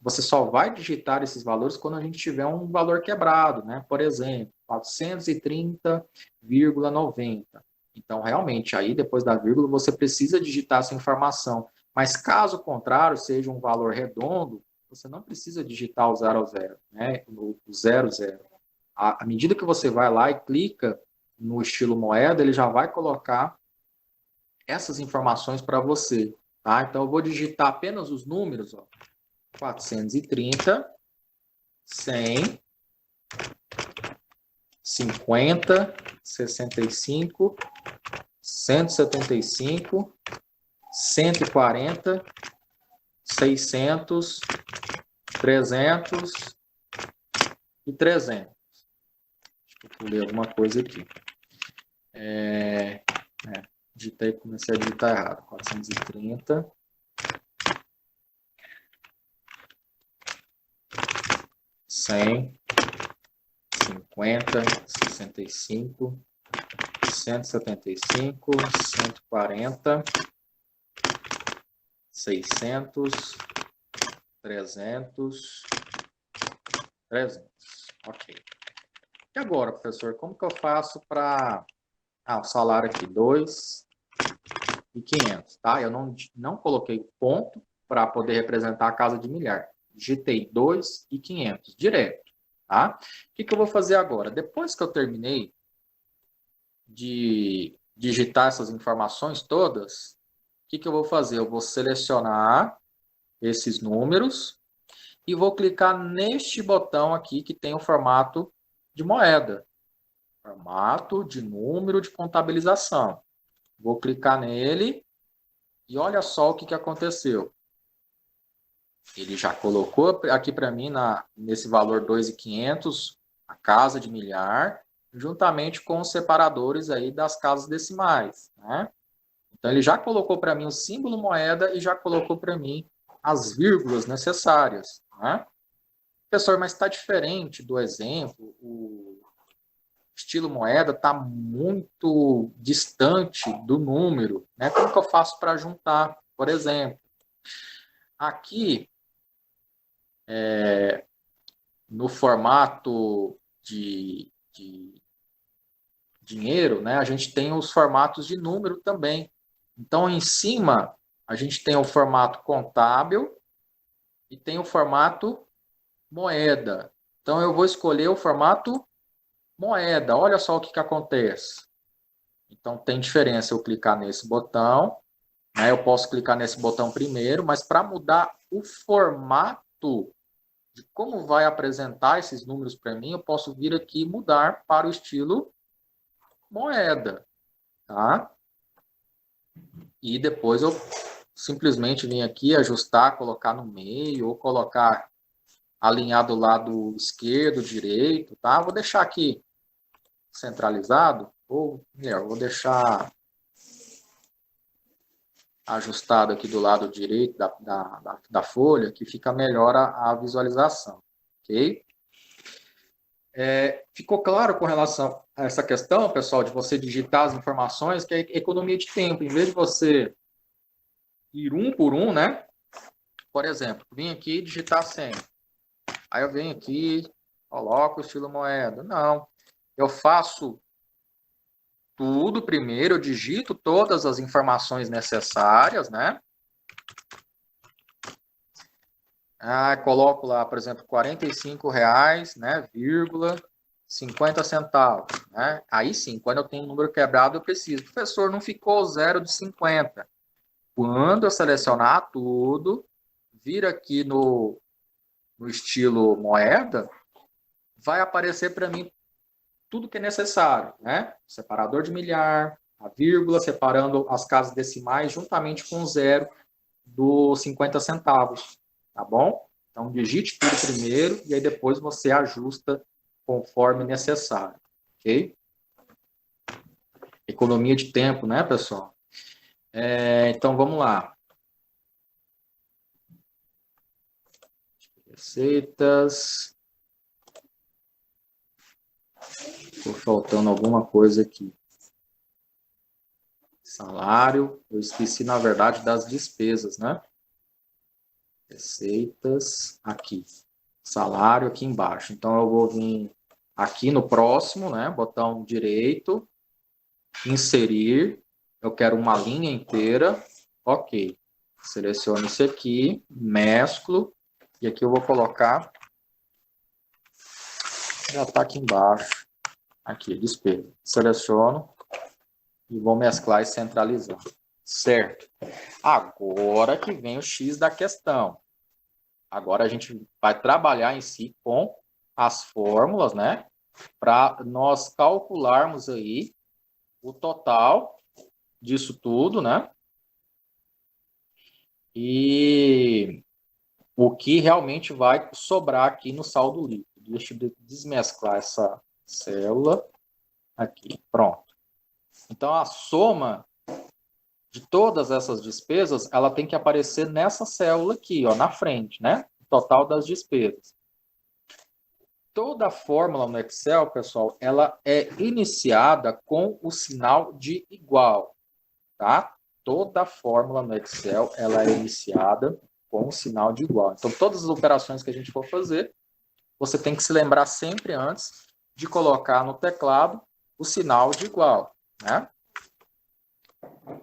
Você só vai digitar esses valores quando a gente tiver um valor quebrado, né? Por exemplo, 430,90. Então, realmente, aí depois da vírgula, você precisa digitar essa informação. Mas, caso contrário, seja um valor redondo, você não precisa digitar o 00, né? O 00. À medida que você vai lá e clica no estilo moeda, ele já vai colocar essas informações para você, tá? Então, eu vou digitar apenas os números, ó. 430, 100, 50, 65, 175, 140, 600, 300 e 300. Deixa eu ler alguma coisa aqui. Digitei, comecei a digitar errado. 430. 100, 50, 65, 175, 140, 600, 300, 300. Ok. E agora, professor, como que eu faço para... o salário aqui, 2.500, tá? Eu não coloquei ponto para poder representar a casa de milhar. Digitei 2.500 direto, tá? O que eu vou fazer agora? Depois que eu terminei de digitar essas informações todas, o que eu vou fazer? Eu vou selecionar esses números e vou clicar neste botão aqui que tem o formato de moeda. Formato de número de contabilização. Vou clicar nele e olha só o que aconteceu. Ele já colocou aqui para mim, nesse valor 2.500, a casa de milhar, juntamente com os separadores aí das casas decimais, né? Então, ele já colocou para mim o símbolo moeda e já colocou para mim as vírgulas necessárias, né? Professor, mas está diferente do exemplo, o estilo moeda está muito distante do número, né? Como que eu faço para juntar, por exemplo? Aqui, no formato de dinheiro, né, a gente tem os formatos de número também. Então, em cima, a gente tem o formato contábil e tem o formato moeda. Então, eu vou escolher o formato moeda. Olha só o que acontece. Então, tem diferença eu clicar nesse botão, né, eu posso clicar nesse botão primeiro, mas para mudar o formato de como vai apresentar esses números para mim, eu posso vir aqui e mudar para o estilo moeda, tá? E depois eu simplesmente vim aqui ajustar, colocar no meio, ou colocar alinhar do lado esquerdo, direito, tá? Vou deixar aqui centralizado, ou melhor, vou deixar ajustado aqui do lado direito da folha, que fica melhor a visualização, ok? Ficou claro com relação a essa questão, pessoal, de você digitar as informações, que é economia de tempo. Em vez de você ir um por um, né? Por exemplo, vim aqui digitar 100. Aí eu venho aqui, coloco o estilo moeda. Não, eu faço tudo primeiro, eu digito todas as informações necessárias, né? Coloco lá, por exemplo, R$45, né, vírgula 50 centavos, né? Aí sim, quando eu tenho um número quebrado, eu preciso. Professor, não ficou 0 de 50. Quando eu selecionar tudo, vir aqui no estilo moeda, vai aparecer para mim tudo que é necessário, né? Separador de milhar, a vírgula, separando as casas decimais juntamente com o 0 dos 50 centavos, tá bom? Então, digite tudo primeiro e aí depois você ajusta conforme necessário, ok? Economia de tempo, né, pessoal? Então, vamos lá. Receitas. Estou faltando alguma coisa aqui. Salário. Eu esqueci, na verdade, das despesas, né? Receitas. Aqui. Salário aqui embaixo. Então, eu vou vir aqui no próximo, né? Botão direito. Inserir. Eu quero uma linha inteira. Ok. Seleciono isso aqui. Mesclo. E aqui eu vou colocar... Já está aqui embaixo. Aqui, despesa. Seleciono. E vou mesclar e centralizar. Certo. Agora que vem o X da questão. Agora a gente vai trabalhar em si com as fórmulas, né? Para nós calcularmos aí o total disso tudo, né? E o que realmente vai sobrar aqui no saldo líquido. Deixa eu desmesclar essa célula aqui. Pronto. Então, a soma de todas essas despesas, ela tem que aparecer nessa célula aqui, ó, na frente, né? O total das despesas. Toda fórmula no Excel, pessoal, ela é iniciada com o sinal de igual, tá? Toda fórmula no Excel, ela é iniciada com o sinal de igual. Então, todas as operações que a gente for fazer, você tem que se lembrar sempre antes de colocar no teclado o sinal de igual, né?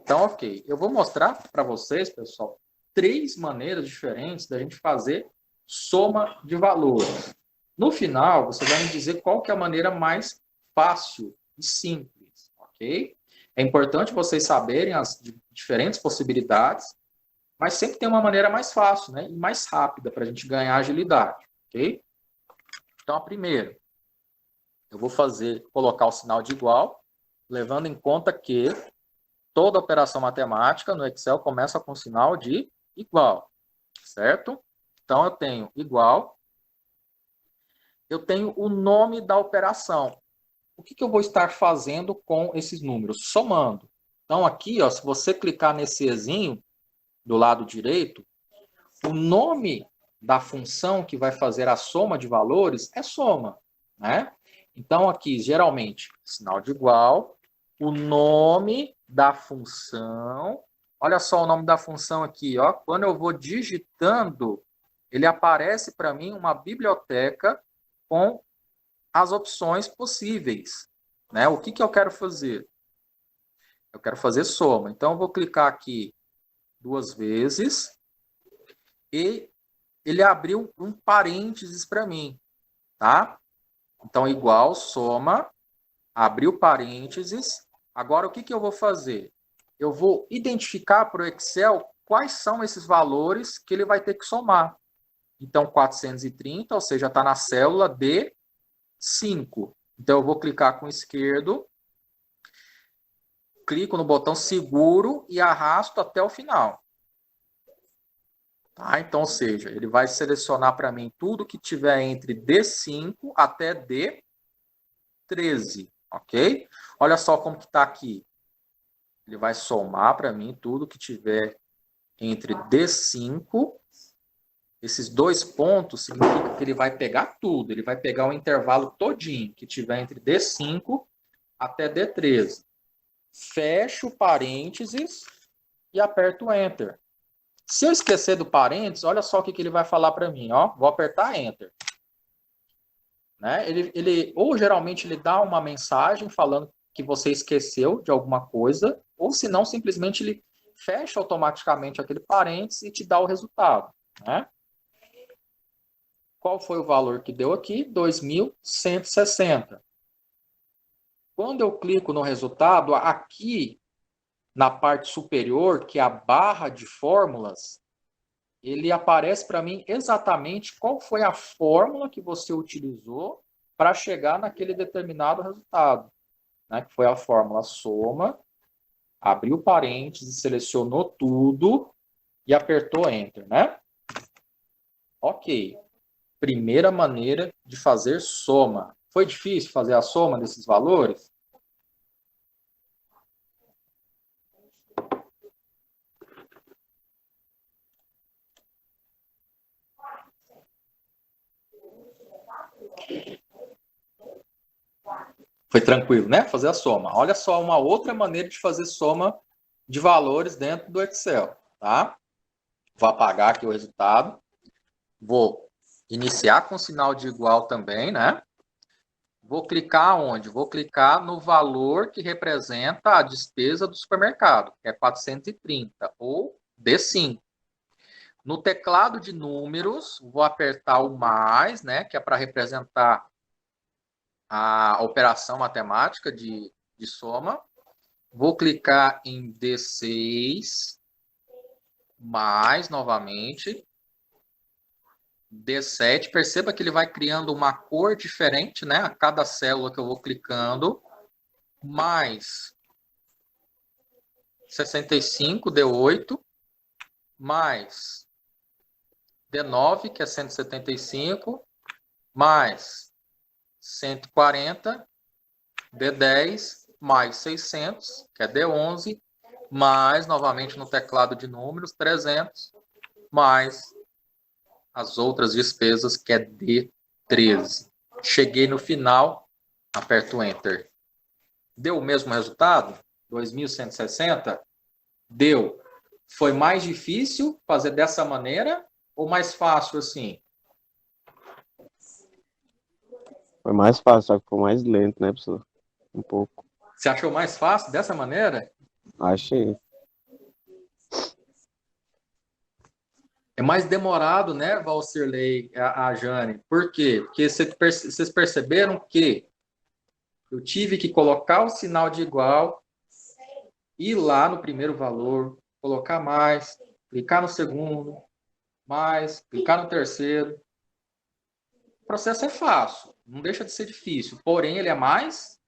Então, ok. Eu vou mostrar para vocês, pessoal, 3 maneiras diferentes da gente fazer soma de valores. No final, você vai me dizer qual que é a maneira mais fácil e simples, ok? É importante vocês saberem as diferentes possibilidades, mas sempre tem uma maneira mais fácil, né? E mais rápida para a gente ganhar agilidade, ok? Então, a primeira, eu vou colocar o sinal de igual, levando em conta que toda operação matemática no Excel começa com sinal de igual, certo? Então, eu tenho igual, eu tenho o nome da operação. O que eu vou estar fazendo com esses números? Somando. Então, aqui, ó, se você clicar nesse ezinho do lado direito, o nome da função que vai fazer a soma de valores é soma, né? Então, aqui, geralmente, sinal de igual, o nome da função. Olha só o nome da função aqui, ó. Quando eu vou digitando, ele aparece para mim uma biblioteca com as opções possíveis, né? O que eu quero fazer? Eu quero fazer soma. Então, eu vou clicar aqui 2 vezes e ele abriu um parênteses para mim, tá? Então, igual, soma, abriu parênteses. Agora, o que eu vou fazer? Eu vou identificar para o Excel quais são esses valores que ele vai ter que somar. Então, 430, ou seja, está na célula D5. Então, eu vou clicar com o esquerdo, clico no botão seguro e arrasto até o final. Tá? Então, ou seja, ele vai selecionar para mim tudo que tiver entre D5 até D13, ok? Olha só como que está aqui. Ele vai somar para mim tudo que tiver entre D5. Esses 2 pontos significa que ele vai pegar tudo. Ele vai pegar o intervalo todinho que tiver entre D5 até D13. Fecho o parênteses e aperto Enter. Se eu esquecer do parênteses, olha só o que ele vai falar para mim. Ó. Vou apertar Enter. Né? Ou geralmente ele dá uma mensagem falando que você esqueceu de alguma coisa, ou se não, simplesmente ele fecha automaticamente aquele parênteses e te dá o resultado. Né? Qual foi o valor que deu aqui? 2.160. Quando eu clico no resultado, aqui na parte superior, que é a barra de fórmulas, ele aparece para mim exatamente qual foi a fórmula que você utilizou para chegar naquele determinado resultado. Né? Que foi a fórmula soma, abriu parênteses, selecionou tudo e apertou Enter, né? Ok. Primeira maneira de fazer soma. Foi difícil fazer a soma desses valores? Foi tranquilo, né? Fazer a soma. Olha só uma outra maneira de fazer soma de valores dentro do Excel, tá? Vou apagar aqui o resultado. Vou iniciar com sinal de igual também, né? Vou clicar onde? Vou clicar no valor que representa a despesa do supermercado, que é 430, ou D5. No teclado de números, vou apertar o mais, né? Que é para representar a operação matemática de soma. Vou clicar em D6, mais novamente. D7, perceba que ele vai criando uma cor diferente, né? A cada célula que eu vou clicando. Mais 65, D8. Mais D9, que é 175. Mais 140, D10 mais 600, que é D11, mais, novamente no teclado de números, 300, mais as outras despesas, que é D13. Cheguei no final, aperto Enter. Deu o mesmo resultado? 2.160? Deu. Foi mais difícil fazer dessa maneira ou mais fácil assim? Foi mais fácil, só que foi mais lento, né, professor? Um pouco. Você achou mais fácil dessa maneira? Achei. É mais demorado, né, Valcirlei, a Jane? Por quê? Porque vocês perceberam que eu tive que colocar o sinal de igual, ir lá no primeiro valor, colocar mais, clicar no segundo, mais, clicar no terceiro. O processo é fácil, não deixa de ser difícil, porém ele é mais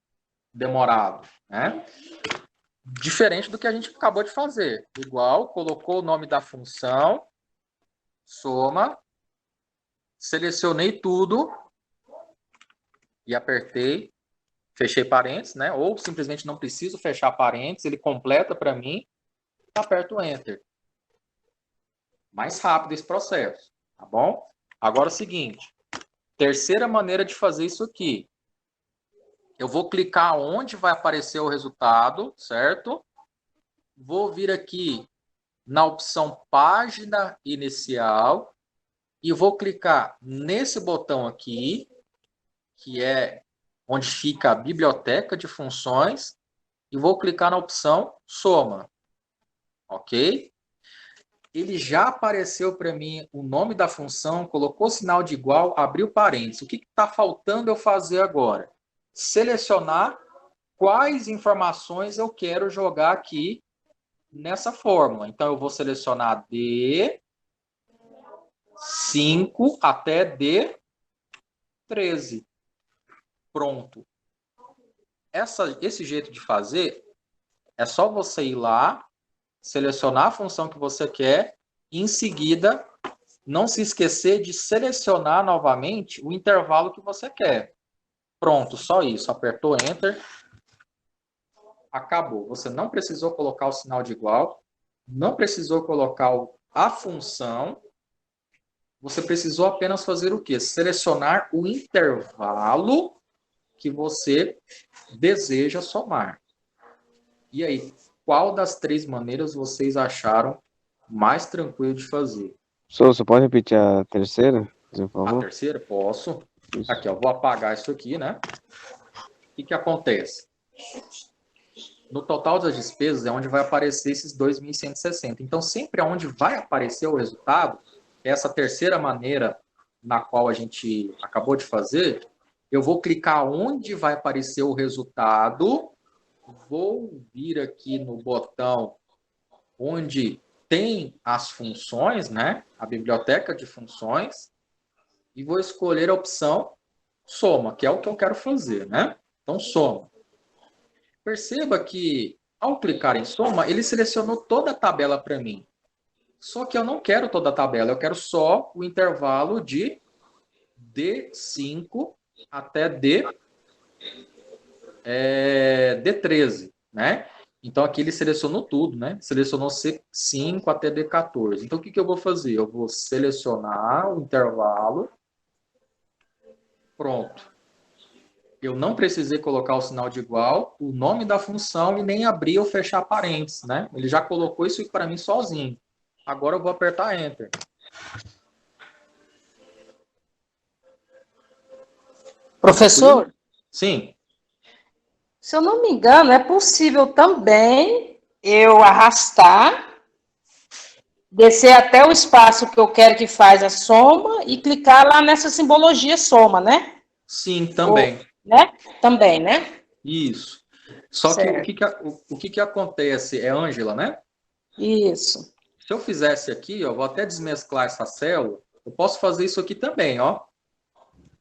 demorado, né? Diferente do que a gente acabou de fazer. Igual, colocou o nome da função, soma, selecionei tudo e apertei, fechei parênteses, né? Ou simplesmente não preciso fechar parênteses, ele completa para mim, aperto Enter. Mais rápido esse processo, tá bom? Agora é o seguinte, terceira maneira de fazer isso aqui. Eu vou clicar onde vai aparecer o resultado, certo? Vou vir aqui na opção Página Inicial e vou clicar nesse botão aqui, que é onde fica a biblioteca de funções, e vou clicar na opção Soma. Ok? Ele já apareceu para mim o nome da função, colocou sinal de igual, abriu parênteses. O que está faltando eu fazer agora? Selecionar quais informações eu quero jogar aqui nessa fórmula. Então, eu vou selecionar D5 até D13. Pronto. Esse jeito de fazer é só você ir lá, selecionar a função que você quer e, em seguida, não se esquecer de selecionar novamente o intervalo que você quer. Pronto, só isso. Apertou Enter. Acabou. Você não precisou colocar o sinal de igual, não precisou colocar a função, você precisou apenas fazer o quê? Selecionar o intervalo que você deseja somar. E aí, qual das três maneiras vocês acharam mais tranquilo de fazer? Professor, você pode repetir a terceira, por A favor? terceira? Posso. Isso. Aqui, eu vou apagar isso aqui, né? O que acontece? No total das despesas é onde vai aparecer esses 2.160. Então, sempre onde vai aparecer o resultado, essa terceira maneira na qual a gente acabou de fazer, eu vou clicar onde vai aparecer o resultado, vou vir aqui no botão onde tem as funções, né? A biblioteca de funções, e vou escolher a opção soma, que é o que eu quero fazer, né? Então, soma. Perceba que, ao clicar em soma, ele selecionou toda a tabela para mim. Só que eu não quero toda a tabela, eu quero só o intervalo de D5 até D13, né? Então, aqui ele selecionou tudo, né? Selecionou C5 até D14. Então, o que eu vou fazer? Eu vou selecionar o intervalo. Pronto. Eu não precisei colocar o sinal de igual, o nome da função e nem abrir ou fechar parênteses, né? Ele já colocou isso para mim sozinho. Agora eu vou apertar Enter. Professor, Sim. se eu não me engano, é possível também eu arrastar, descer até o espaço que eu quero que faz a soma e clicar lá nessa simbologia soma, né? Sim, também. Né? Também, né? Isso. Só Certo. que o que acontece é, Ângela, né? Isso. Se eu fizesse aqui, eu vou até desmesclar essa célula, eu posso fazer isso aqui também, ó.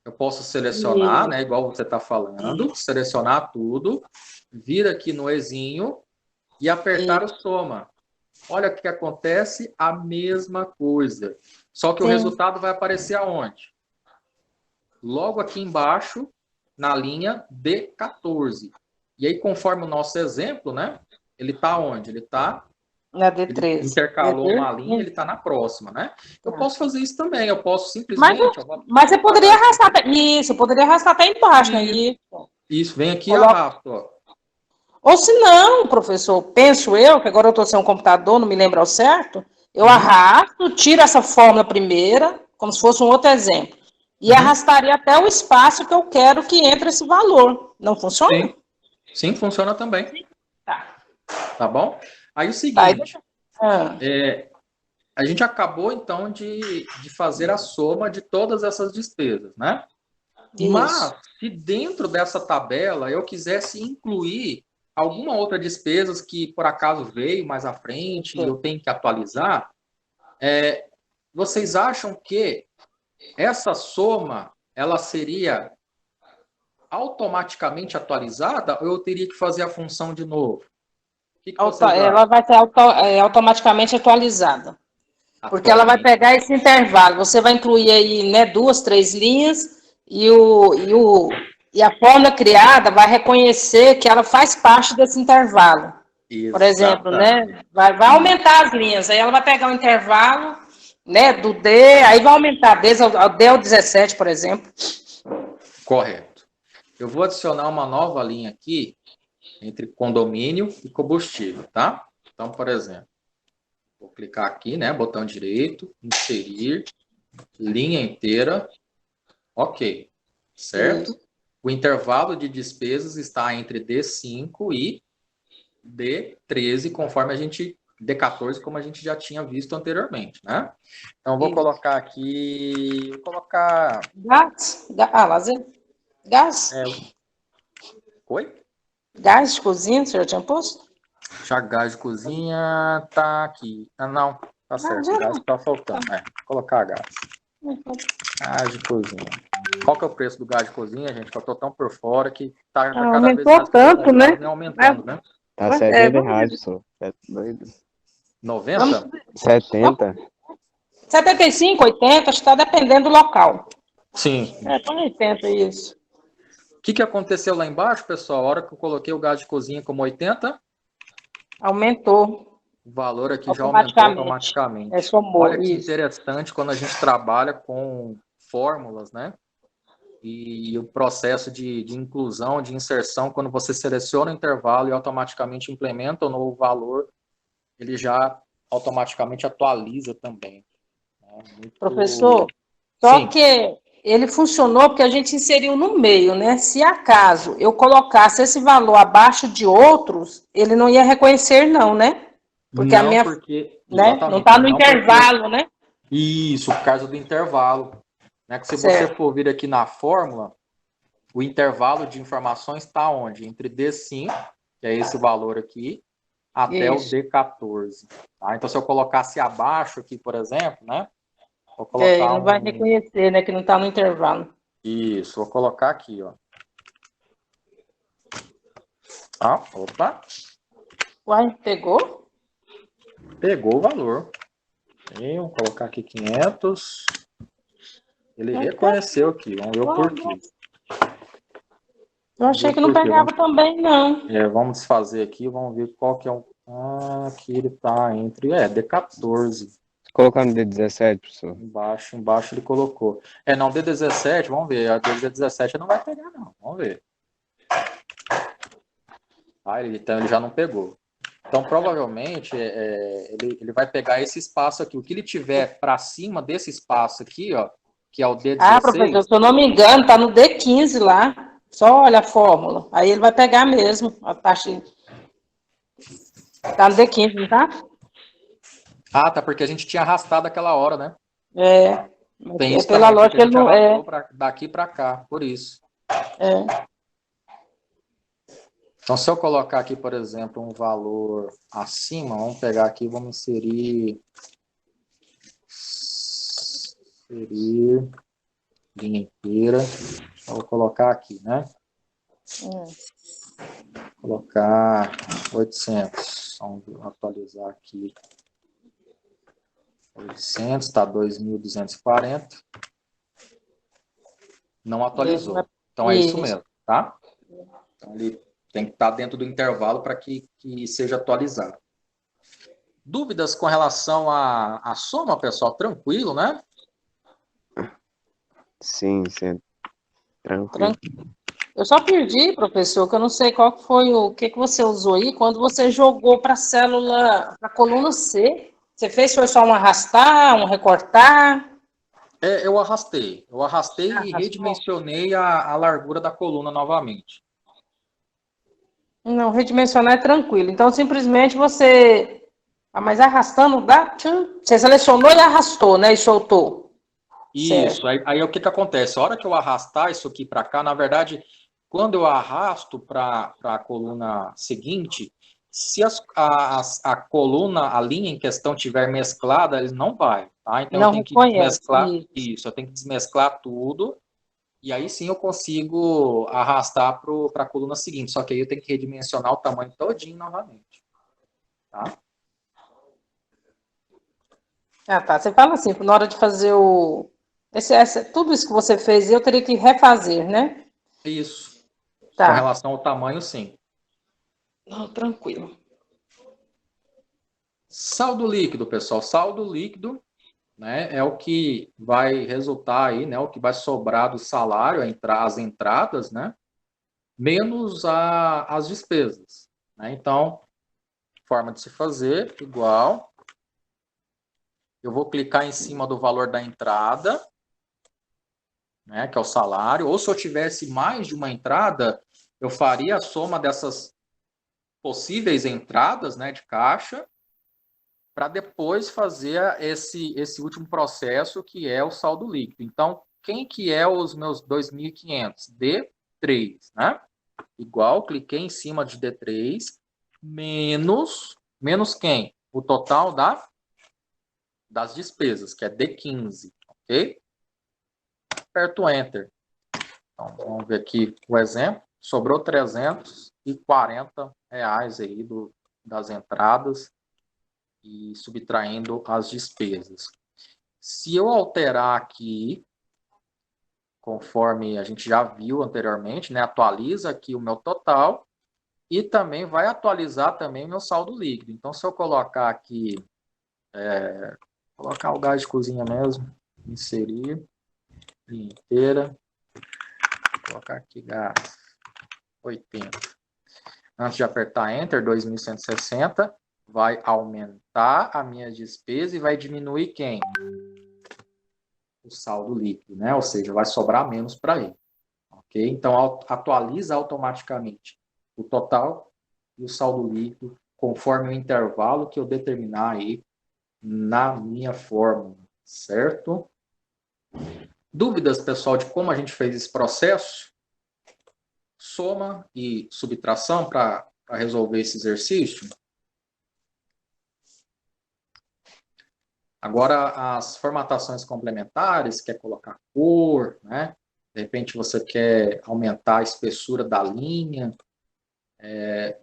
Eu posso selecionar, né, igual você está falando, selecionar tudo, vir aqui no Ezinho e apertar o soma. Olha o que acontece, a mesma coisa. Só que o resultado vai aparecer aonde? Logo aqui embaixo, na linha D14. E aí, conforme o nosso exemplo, né? Ele está onde? Ele está... Na Ele D13. intercalou uma linha, ele está na próxima, né? Eu posso fazer isso também. Eu posso simplesmente... Mas você poderia arrastar até... Isso, eu poderia arrastar até embaixo, né? Isso, vem aqui e Coloca... arrasto, ó. Ou se não, professor, penso eu, que agora eu estou sem um computador, não me lembro ao certo, eu arrasto, tiro essa fórmula primeira, como se fosse um outro exemplo, e arrastaria até o espaço que eu quero que entre esse valor. Não funciona? Sim, funciona também. Tá bom? Aí o seguinte, a gente acabou, então, de fazer a soma de todas essas despesas, né? Isso. Mas, se dentro dessa tabela eu quisesse incluir alguma outra despesa que, por acaso, veio mais à frente e eu tenho que atualizar, vocês acham que essa soma, ela seria automaticamente atualizada ou eu teria que fazer a função de novo? Ela vai ser automaticamente atualizada. Porque ela vai pegar esse intervalo. Você vai incluir aí, né, 2, 3 linhas e a fórmula criada vai reconhecer que ela faz parte desse intervalo. Exatamente. Por exemplo, né, vai aumentar as linhas. Aí ela vai pegar o intervalo, né, do D, aí vai aumentar desde o D ao 17, por exemplo. Correto. Eu vou adicionar uma nova linha aqui entre condomínio e combustível, tá? Então, por exemplo, vou clicar aqui, né? Botão direito, inserir, linha inteira, ok, certo? O intervalo de despesas está entre D5 e D13, conforme a gente, D14, como a gente já tinha visto anteriormente, né? Então, vou colocar aqui, Gás? Lazer? Gás? Oi? Gás de cozinha, o senhor tinha posto? Já gás de cozinha tá aqui. Ah, não, tá certo. Gás tá faltando. Vou colocar gás. Gás de cozinha. Qual que é o preço do gás de cozinha, gente? Que eu tô tão por fora que tá cada vez mais tanto, né? Aumentando, né? Tá R$70, pessoal. É doido. 90? 70. 75, 80, acho que tá dependendo do local. Sim. Põe 80 isso. O que aconteceu lá embaixo, pessoal? A hora que eu coloquei o gás de cozinha como 80, aumentou. O valor aqui já aumentou automaticamente. Somou, olha que interessante quando a gente trabalha com fórmulas, né? E o processo de inclusão, de inserção, quando você seleciona o intervalo e automaticamente implementa o novo valor, ele já automaticamente atualiza também. Professor, só que ele funcionou porque a gente inseriu no meio, né? Se acaso eu colocasse esse valor abaixo de outros, ele não ia reconhecer, não, né? Porque não, a minha, porque, né? Não está no intervalo, porque... né? Isso, por causa do intervalo. Né? Que se você for vir aqui na fórmula, o intervalo de informações está onde? Entre D5, que é esse valor aqui, até o D14. Tá? Então, se eu colocasse abaixo aqui, por exemplo, né? Vou colocar não vai reconhecer, né? Que não está no intervalo. Isso, vou colocar aqui, ó. Opa. Uai, pegou? Pegou o valor. Vou colocar aqui 500. Ele reconheceu aqui. Vamos ver o porquê. Eu achei que não pegava também, não. Vamos desfazer aqui. Vamos ver qual que é o... aqui ele tá entre... D14. Colocar no D17, professor. Embaixo ele colocou. Não, D17, vamos ver. A D17 não vai pegar, não. Vamos ver. Então ele já não pegou. Então, provavelmente, ele vai pegar esse espaço aqui. O que ele tiver para cima desse espaço aqui, ó, que é o D16... professor, se eu não me engano, tá no D15 lá. Só olha a fórmula. Aí ele vai pegar mesmo a taxa. Tá no D15, não tá? Tá, porque a gente tinha arrastado aquela hora, né? Tem isso pela também, lógica ele não daqui para cá, por isso. Então, se eu colocar aqui, por exemplo, um valor acima, vamos pegar aqui, vamos inserir linha inteira. Vou colocar aqui, né? Colocar 800. Vamos atualizar aqui. 800, tá 2.240. Não atualizou. Então, é isso mesmo, tá? Então, ele Tem que estar dentro do intervalo para que seja atualizado. Dúvidas com relação à soma, pessoal? Tranquilo, né? Sim, tranquilo. Eu só perdi, professor, que eu não sei qual que foi o que você usou aí quando você jogou para a célula, para a coluna C. Você fez foi só um arrastar, um recortar? Eu arrastei. Eu arrastei e Arrastou? redimensionei a largura da coluna novamente. Não, redimensionar é tranquilo. Então, simplesmente você. Ah, mas arrastando dá. Tchum. Você selecionou e arrastou, né? E soltou. Isso. Certo. Aí o que acontece? A hora que eu arrastar isso aqui para cá, na verdade, quando eu arrasto para a coluna seguinte, se a coluna, a linha em questão estiver mesclada, ele não vai, tá? Então eu Não tenho que reconhece desmesclar isso. isso, eu tenho que desmesclar tudo, e aí sim eu consigo arrastar para a coluna seguinte. Só que aí eu tenho que redimensionar o tamanho todinho novamente, tá? Ah, tá. Você fala assim, na hora de fazer o. Tudo isso que você fez, eu teria que refazer, né? Isso. Com Tá. relação ao tamanho, sim. Não, tranquilo. Saldo líquido, pessoal. Saldo líquido, né, é o que vai resultar aí, né, o que vai sobrar do salário, as entradas, né, menos as despesas, né? Então, forma de se fazer, igual. Eu vou clicar em cima do valor da entrada, né, que é o salário, ou se eu tivesse mais de uma entrada, eu faria a soma dessas possíveis entradas, né, de caixa, para depois fazer esse último processo, que é o saldo líquido. Então, quem que é os meus 2.500? D3, né? Igual, cliquei em cima de D3, menos quem? O total das despesas, que é D15, ok? Aperto Enter. Então, vamos ver aqui o exemplo. Sobrou R$ 340 aí das entradas e subtraindo as despesas. Se eu alterar aqui, conforme a gente já viu anteriormente, né, atualiza aqui o meu total e também vai atualizar também o meu saldo líquido. Então, se eu colocar aqui, colocar o gás de cozinha mesmo, inserir, linha inteira, colocar aqui gás 80. Antes de apertar Enter, 2.160, vai aumentar a minha despesa e vai diminuir quem? O saldo líquido, né? Ou seja, vai sobrar menos para ele. Ok? Então, atualiza automaticamente o total e o saldo líquido conforme o intervalo que eu determinar aí na minha fórmula, certo? Dúvidas, pessoal, de como a gente fez esse processo? Soma e subtração para resolver esse exercício? Agora, as formatações complementares, quer colocar cor, né? De repente você quer aumentar a espessura da linha,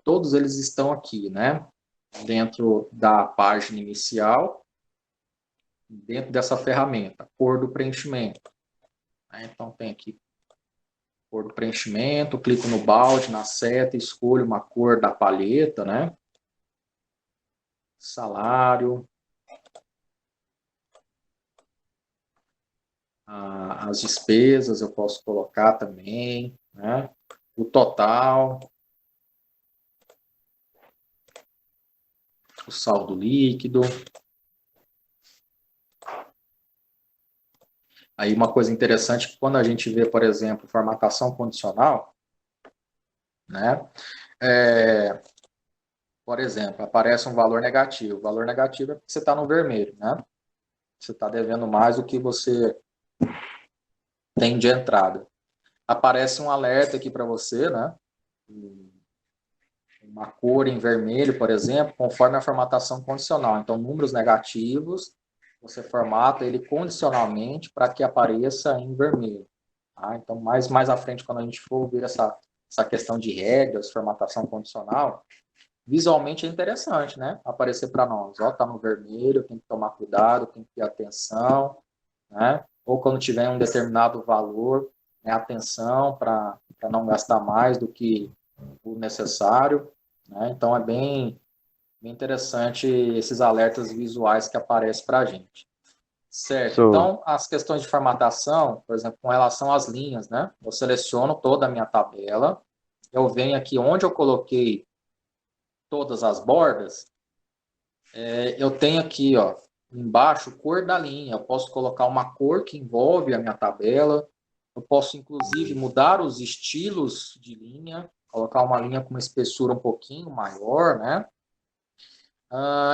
todos eles estão aqui, né? Dentro da página inicial, dentro dessa ferramenta, cor do preenchimento. Então tem aqui cor do preenchimento, clico no balde, na seta, escolho uma cor da palheta, né? Salário, as despesas eu posso colocar também, né? O total, o saldo líquido. Aí uma coisa interessante, que quando a gente vê, por exemplo, formatação condicional, né? Por exemplo, aparece um valor negativo. O valor negativo é porque você está no vermelho, né? Você está devendo mais do que você tem de entrada. Aparece um alerta aqui para você, né? Uma cor em vermelho, por exemplo, conforme a formatação condicional. Então, números negativos, você formata ele condicionalmente para que apareça em vermelho. Tá? Então, mais à frente, quando a gente for ver essa questão de regras, formatação condicional, visualmente é interessante, né? Aparecer para nós. Ó, tá no vermelho, tem que tomar cuidado, tem que ter atenção, né? Ou quando tiver um determinado valor, né, atenção para não gastar mais do que o necessário, né? Então, é bem interessante esses alertas visuais que aparecem para a gente. Certo. Sou. Então, as questões de formatação, por exemplo, com relação às linhas, né? Eu seleciono toda a minha tabela, eu venho aqui onde eu coloquei todas as bordas, eu tenho aqui, ó, embaixo, cor da linha. Eu posso colocar uma cor que envolve a minha tabela. Eu posso, inclusive, mudar os estilos de linha, colocar uma linha com uma espessura um pouquinho maior, né?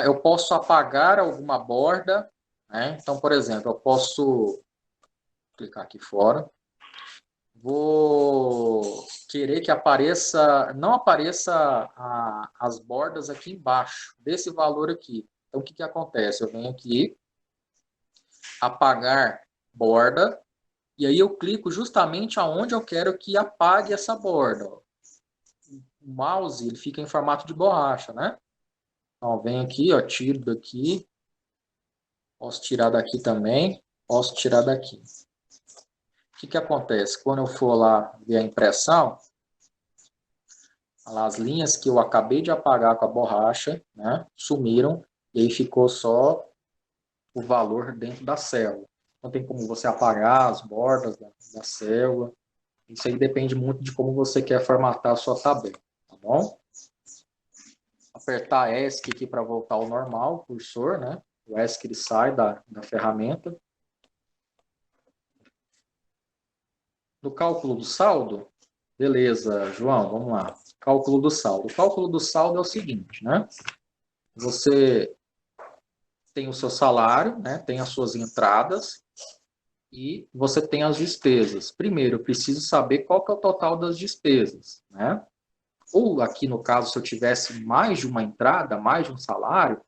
Eu posso apagar alguma borda, né? Então, por exemplo, eu posso clicar aqui fora. Vou querer que apareça, não apareça as bordas aqui embaixo, desse valor aqui. Então, o que acontece? Eu venho aqui, apagar borda, e aí eu clico justamente aonde eu quero que apague essa borda. Ó. O mouse ele fica em formato de borracha, né? Então, eu venho aqui, ó, tiro daqui, posso tirar daqui também, posso tirar daqui. O que acontece? Quando eu for lá ver a impressão, as linhas que eu acabei de apagar com a borracha, né, sumiram, e aí ficou só o valor dentro da célula. Não tem como você apagar as bordas da célula. Isso aí depende muito de como você quer formatar a sua tabela, tá bom? Apertar ESC aqui para voltar ao normal, o cursor, né? O ESC ele sai da ferramenta. No cálculo do saldo, beleza, João, vamos lá. Cálculo do saldo. O cálculo do saldo é o seguinte, né? Você tem o seu salário, né? Tem as suas entradas e você tem as despesas. Primeiro, eu preciso saber qual que é o total das despesas, né? Ou aqui no caso, se eu tivesse mais de uma entrada, mais de um salário,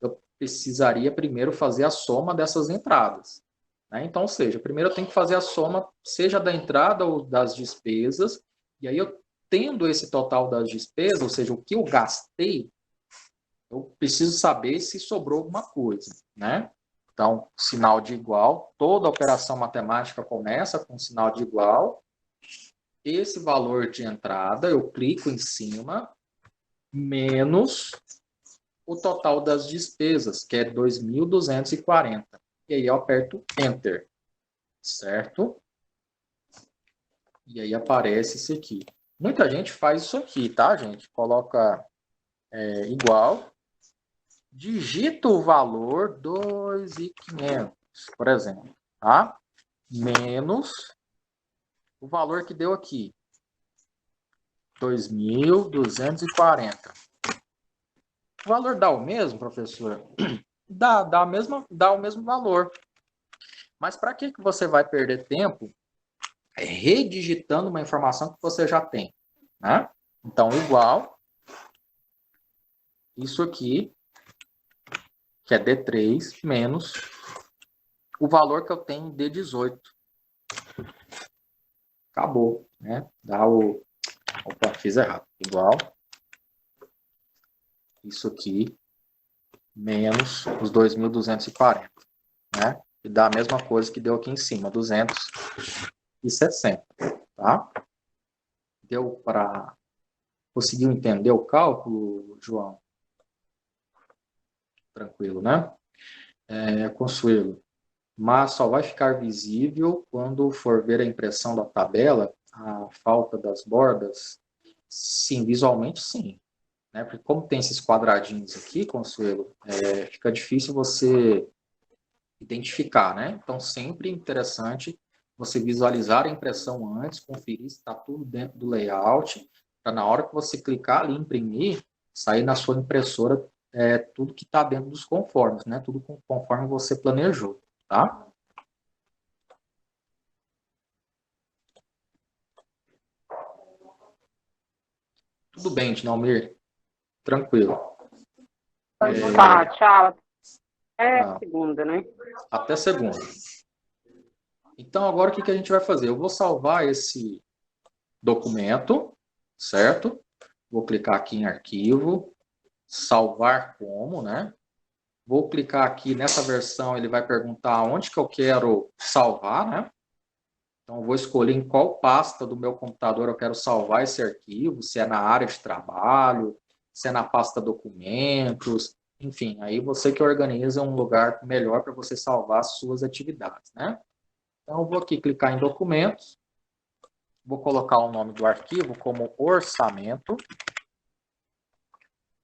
eu precisaria primeiro fazer a soma dessas entradas. Né? Então, ou seja, primeiro eu tenho que fazer a soma, seja da entrada ou das despesas, e aí eu tendo esse total das despesas, ou seja, o que eu gastei, eu preciso saber se sobrou alguma coisa, né? Então, sinal de igual, toda operação matemática começa com sinal de igual. Esse valor de entrada, eu clico em cima, menos o total das despesas, que é 2.240. E aí eu aperto Enter, certo? E aí aparece isso aqui. Muita gente faz isso aqui, tá, gente? Coloca igual, digita o valor 2.500, por exemplo, tá? Menos o valor que deu aqui, 2.240. O valor dá o mesmo, professor? Dá o mesmo valor. Mas para que você vai perder tempo redigitando uma informação que você já tem? Né? Então, igual, isso aqui, que é D3, menos o valor que eu tenho em D18. Acabou, né? Dá o... Opa, fiz errado. Igual, isso aqui, menos os 2.240, né? E dá a mesma coisa que deu aqui em cima, 260, tá? Deu para... Conseguiu entender o cálculo, João? Tranquilo, né? Consuelo. Mas só vai ficar visível quando for ver a impressão da tabela, a falta das bordas. Sim, visualmente sim. Né? Porque como tem esses quadradinhos aqui, Consuelo, fica difícil você identificar, né? Então, sempre interessante você visualizar a impressão antes, conferir se está tudo dentro do layout, para na hora que você clicar ali em imprimir, sair na sua impressora tudo que está dentro dos conformes, né? Tudo conforme você planejou, tá? Tudo bem, Dinalmir? Tranquilo. Tá, tchau. Tá. Segunda, né? Até segunda. Então, agora o que a gente vai fazer? Eu vou salvar esse documento, certo? Vou clicar aqui em arquivo, salvar como, né? Vou clicar aqui nessa versão, ele vai perguntar onde que eu quero salvar, né? Então, eu vou escolher em qual pasta do meu computador eu quero salvar esse arquivo, se é na área de trabalho, se é na pasta documentos, enfim, aí você que organiza um lugar melhor para você salvar as suas atividades, né? Então, eu vou aqui clicar em documentos, vou colocar o nome do arquivo como orçamento,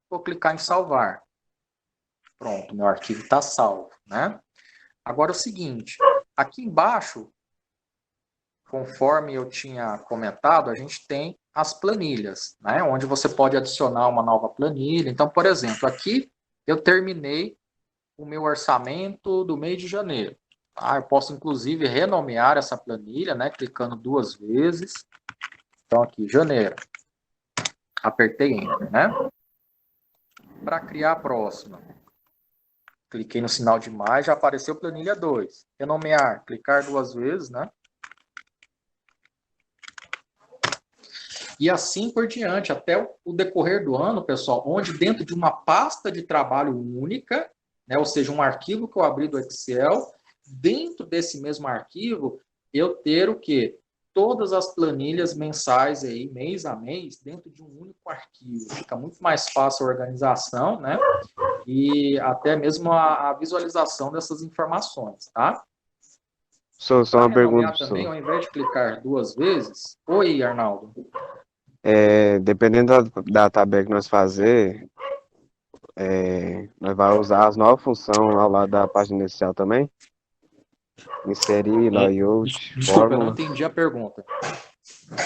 vou clicar em salvar. Pronto, meu arquivo está salvo, né? Agora é o seguinte, aqui embaixo, conforme eu tinha comentado, a gente tem as planilhas, né? Onde você pode adicionar uma nova planilha. Então, por exemplo, aqui eu terminei o meu orçamento do mês de janeiro. Tá? Eu posso, inclusive, renomear essa planilha, né? Clicando 2 vezes. Então, aqui, janeiro. Apertei Enter, né? Para criar a próxima. Cliquei no sinal de mais, já apareceu planilha 2. Renomear, clicar 2 vezes, né? E assim por diante, até o decorrer do ano, pessoal, onde dentro de uma pasta de trabalho única, né, ou seja, um arquivo que eu abri do Excel, dentro desse mesmo arquivo, eu ter o quê? Todas as planilhas mensais aí, mês a mês, dentro de um único arquivo. Fica muito mais fácil a organização, né? E até mesmo a visualização dessas informações, tá? Só Para uma pergunta, renomear também, professor. ao invés de clicar 2 vezes... Oi, Arnaldo. Dependendo da tabela que nós fazer, nós vamos usar as novas funções ao lado da página inicial também? Inserir, layout, Desculpa, eu não fórmulas. entendi a pergunta.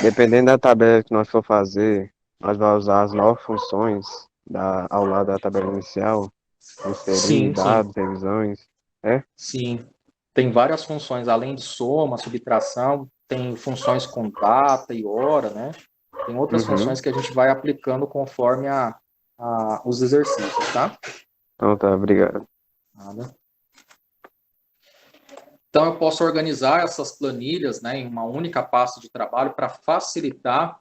Dependendo da tabela que nós for fazer, nós vamos usar as novas funções ao lado da tabela inicial. Inserir Sim, sim, dados, revisões. sim. Tem várias funções, além de soma, subtração, tem funções com data e hora, né? Tem outras Uhum. funções que a gente vai aplicando conforme os exercícios, tá? Então tá, obrigado. Nada. Então, eu posso organizar essas planilhas, né, em uma única pasta de trabalho para facilitar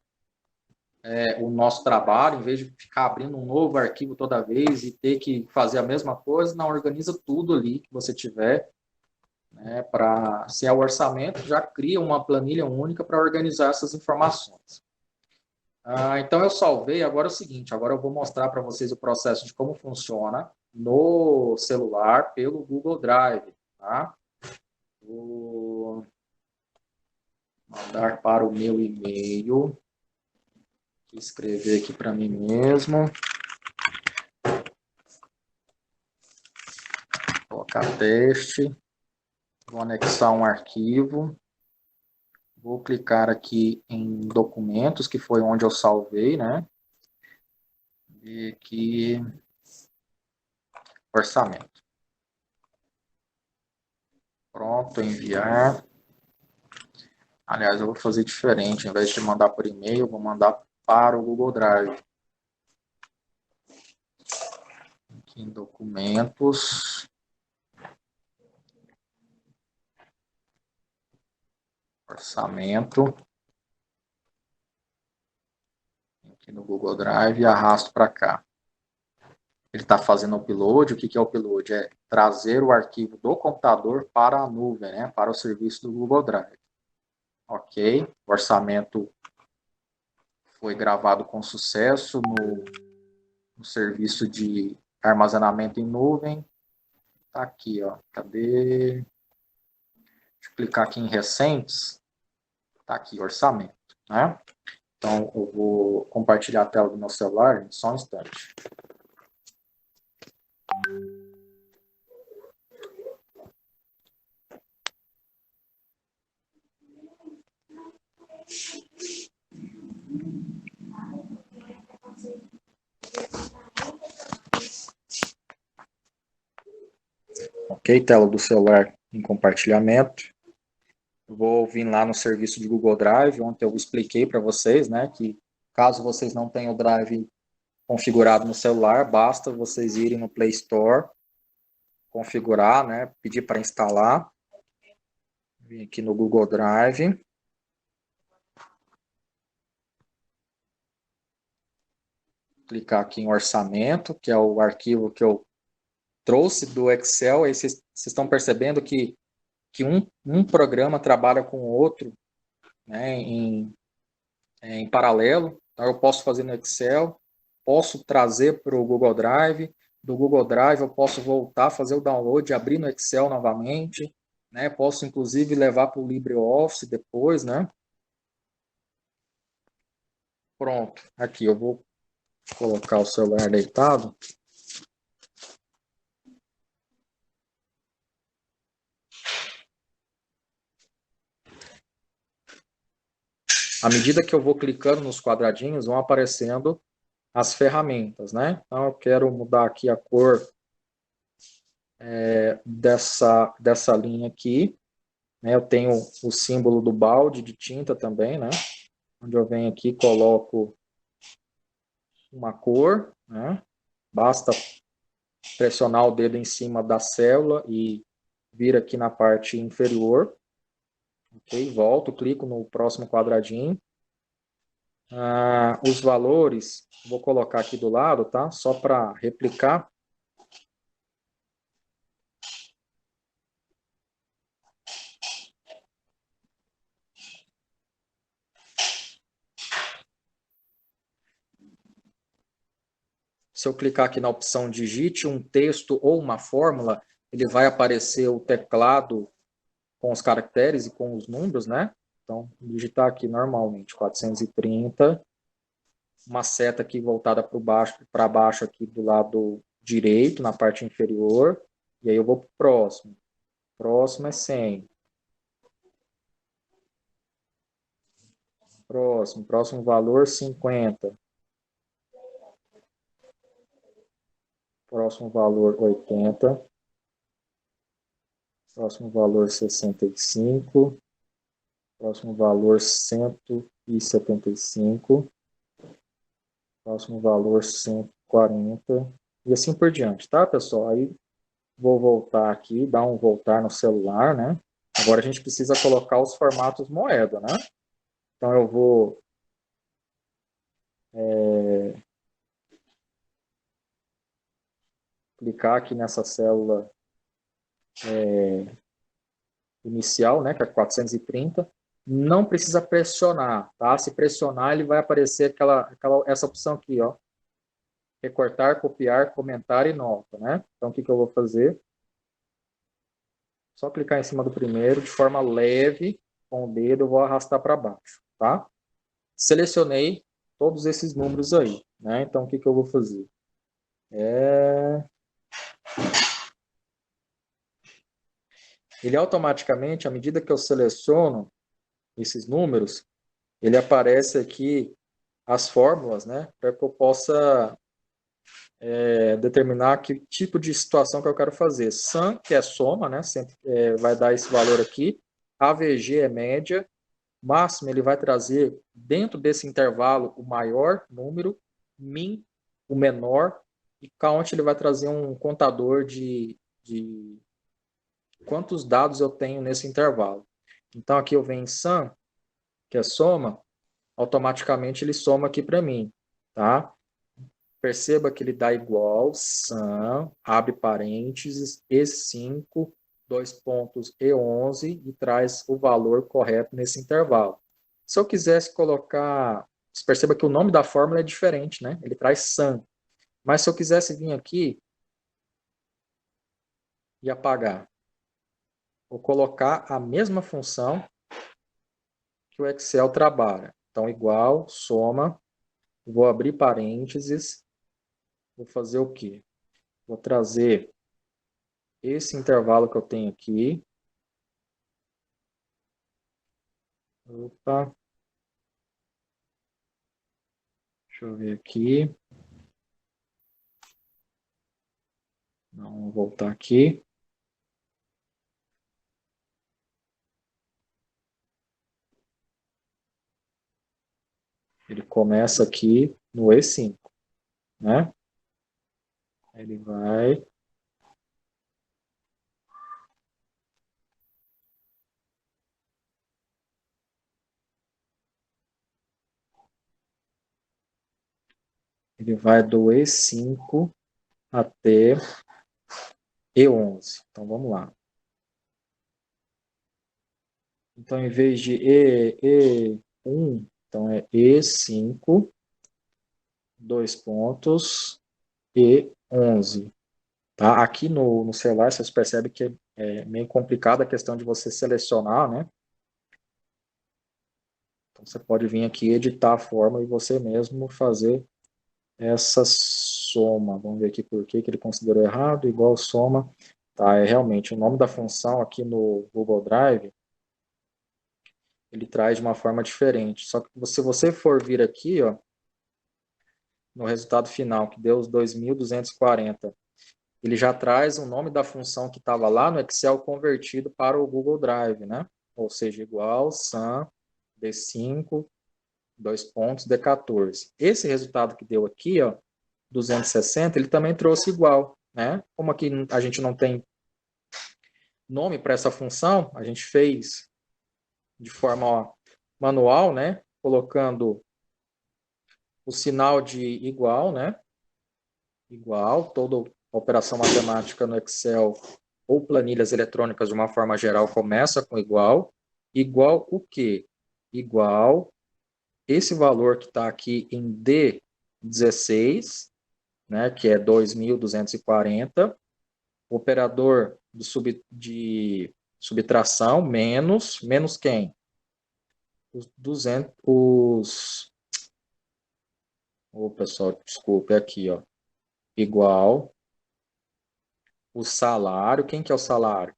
o nosso trabalho, em vez de ficar abrindo um novo arquivo toda vez e ter que fazer a mesma coisa, não, organiza tudo ali que você tiver, né, para, se é o orçamento, já cria uma planilha única para organizar essas informações. Então, eu salvei, agora é o seguinte, agora eu vou mostrar para vocês o processo de como funciona no celular pelo Google Drive, tá? Vou mandar para o meu e-mail, escrever aqui para mim mesmo, colocar teste, vou anexar um arquivo, vou clicar aqui em documentos, que foi onde eu salvei, né? E aqui, orçamento. Pronto, enviar. Aliás, eu vou fazer diferente, ao invés de mandar por e-mail, eu vou mandar para o Google Drive. Aqui em documentos. Orçamento. Aqui no Google Drive e arrasto para cá. Ele está fazendo o upload. O que é o upload? É trazer o arquivo do computador para a nuvem, né? Para o serviço do Google Drive. Ok. O orçamento foi gravado com sucesso no serviço de armazenamento em nuvem. Está aqui, ó. Cadê? Deixa eu clicar aqui em recentes. Está aqui, orçamento, né? Então, eu vou compartilhar a tela do meu celular, só um instante. Ok, tela do celular em compartilhamento. Vou vir lá no serviço de Google Drive, onde eu expliquei para vocês, né, que caso vocês não tenham o Drive configurado no celular, basta vocês irem no Play Store, configurar, né, pedir para instalar. Vim aqui no Google Drive. Clicar aqui em orçamento, que é o arquivo que eu trouxe do Excel. Aí vocês estão percebendo que um programa trabalha com o outro né, em paralelo. Então, eu posso fazer no Excel, posso trazer para o Google Drive. Do Google Drive, eu posso voltar, fazer o download, abrir no Excel novamente. Né? Posso, inclusive, levar para o LibreOffice depois. Né? Pronto. Aqui, eu vou colocar o celular deitado. À medida que eu vou clicando nos quadradinhos, vão aparecendo as ferramentas, né? Então, eu quero mudar aqui a cor dessa linha aqui. Né? Eu tenho o símbolo do balde de tinta também, né? Onde eu venho aqui e coloco uma cor, né? Basta pressionar o dedo em cima da célula e vir aqui na parte inferior. Ok? Volto, clico no próximo quadradinho. Os valores, vou colocar aqui do lado, tá? Só para replicar. Se eu clicar aqui na opção digite um texto ou uma fórmula, ele vai aparecer o teclado com os caracteres e com os números, né? Então, digitar aqui normalmente 430, uma seta aqui voltada para baixo aqui do lado direito, na parte inferior, e aí eu vou para o próximo. Próximo é 100. Próximo valor 50. Próximo valor 80. Próximo valor 65. Próximo valor 175. Próximo valor 140. E assim por diante, tá, pessoal? Aí vou voltar aqui, dar um voltar no celular, né? Agora a gente precisa colocar os formatos moeda, né? Então eu vou clicar aqui nessa célula inicial, né, que é 430. Não precisa pressionar, tá? Se pressionar, ele vai aparecer essa opção aqui, ó. Recortar, copiar, comentar e nota, né? Então o que eu vou fazer? Só clicar em cima do primeiro, de forma leve, com o dedo, eu vou arrastar para baixo, tá? Selecionei todos esses números aí, né? Então, o que eu vou fazer? Ele automaticamente, à medida que eu seleciono esses números, ele aparece aqui as fórmulas, né? Para que eu possa determinar que tipo de situação que eu quero fazer. Sum, que é soma, né? Sempre, vai dar esse valor aqui. AVG é média. Máximo, ele vai trazer, dentro desse intervalo, o maior número, min, o menor, e count, ele vai trazer um contador de quantos dados eu tenho nesse intervalo. Então, aqui eu venho em sum, que é soma, automaticamente ele soma aqui para mim, tá? Perceba que ele dá igual, sum, abre parênteses, E5, dois pontos, E11, e traz o valor correto nesse intervalo. Se eu quisesse colocar, você perceba que o nome da fórmula é diferente, né? Ele traz sum. Mas se eu quisesse vir aqui e apagar, vou colocar a mesma função que o Excel trabalha. Então, igual, soma, vou abrir parênteses, vou fazer o quê? Vou trazer esse intervalo que eu tenho aqui. Opa, deixa eu ver aqui. Não, vou voltar aqui. Ele começa aqui no E5, né? Ele vai... Ele vai do E5 até E11. Então, vamos lá. Então, em vez de E1, então é E5, dois pontos, E11. Tá? Aqui no celular, vocês percebem que é meio complicada a questão de você selecionar, né? Então, você pode vir aqui editar a forma e você mesmo fazer essa soma. Vamos ver aqui por que ele considerou errado, igual soma. Tá, é realmente o nome da função aqui no Google Drive, ele traz de uma forma diferente. Só que se você for vir aqui, ó, no resultado final, que deu os 2.240, ele já traz o nome da função que estava lá no Excel convertido para o Google Drive, né? Ou seja, igual sum D5, dois pontos, D14. Esse resultado que deu aqui, ó, 260, ele também trouxe igual, né? Como aqui a gente não tem nome para essa função, a gente fez de forma manual, né? Colocando o sinal de igual, né? Igual, toda operação matemática no Excel ou planilhas eletrônicas de uma forma geral começa com igual. Igual o quê? Igual esse valor que está aqui em D16, né, que é 2.240, operador de subtração, menos quem? Os 200, pessoal, desculpe, aqui, ó, igual o salário, quem que é o salário?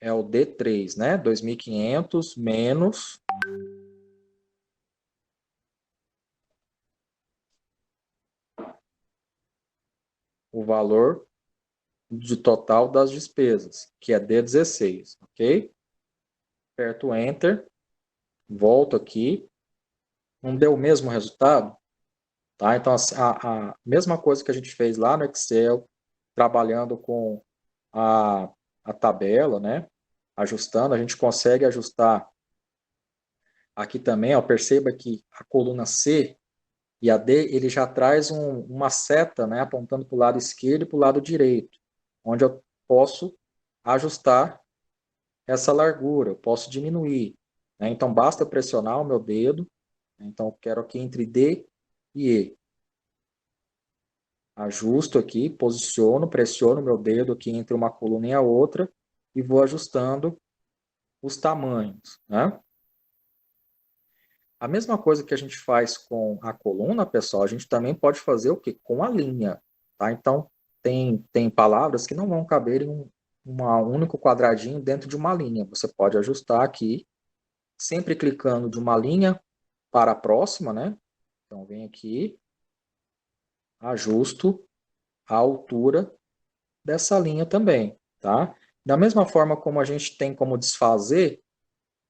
É o D3, né, 2.500 menos o valor de total das despesas, que é D16, ok? Aperto Enter, volto aqui, não deu o mesmo resultado? Tá? Então, a mesma coisa que a gente fez lá no Excel, trabalhando com a tabela, né? Ajustando, a gente consegue ajustar aqui também, ó, perceba que a coluna C e a D, ele já traz uma seta, né, apontando para o lado esquerdo e para o lado direito, onde eu posso ajustar essa largura, eu posso diminuir. Né? Então, basta pressionar o meu dedo, né? Então, eu quero aqui entre D e E. Ajusto aqui, posiciono, pressiono meu dedo aqui entre uma coluna e a outra e vou ajustando os tamanhos, né? A mesma coisa que a gente faz com a coluna, pessoal, a gente também pode fazer o quê? Com a linha, tá? Então, tem palavras que não vão caber em um único quadradinho dentro de uma linha. Você pode ajustar aqui, sempre clicando de uma linha para a próxima, né? Então, vem aqui, ajusto a altura dessa linha também, tá? Da mesma forma como a gente tem como desfazer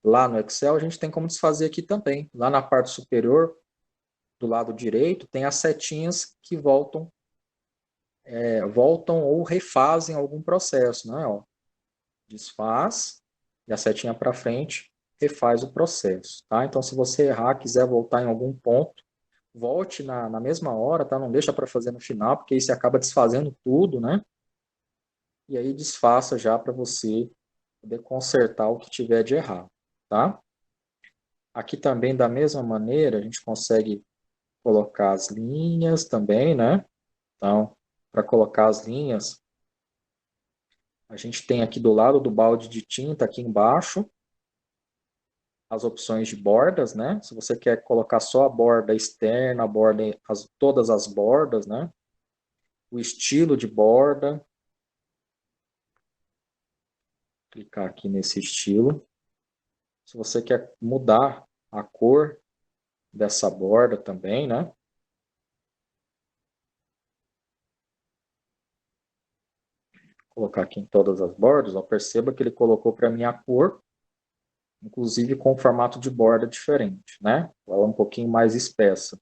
lá no Excel, a gente tem como desfazer aqui também. Lá na parte superior, do lado direito, tem as setinhas que voltam ou refazem algum processo, né? Ó, desfaz, e a setinha para frente refaz o processo, tá? Então, se você errar, quiser voltar em algum ponto, volte na mesma hora, tá? Não deixa para fazer no final, porque aí você acaba desfazendo tudo, né? E aí desfaça já para você poder consertar o que tiver de errado, tá? Aqui também, da mesma maneira, a gente consegue colocar as linhas também, né? Então, para colocar as linhas, a gente tem aqui do lado do balde de tinta, aqui embaixo, as opções de bordas, né? Se você quer colocar só a borda externa, todas as bordas, né? O estilo de borda. Clicar aqui nesse estilo. Se você quer mudar a cor dessa borda também, né? Colocar aqui em todas as bordas, ó, perceba que ele colocou para mim a cor, inclusive com formato de borda diferente, né? Ela é um pouquinho mais espessa.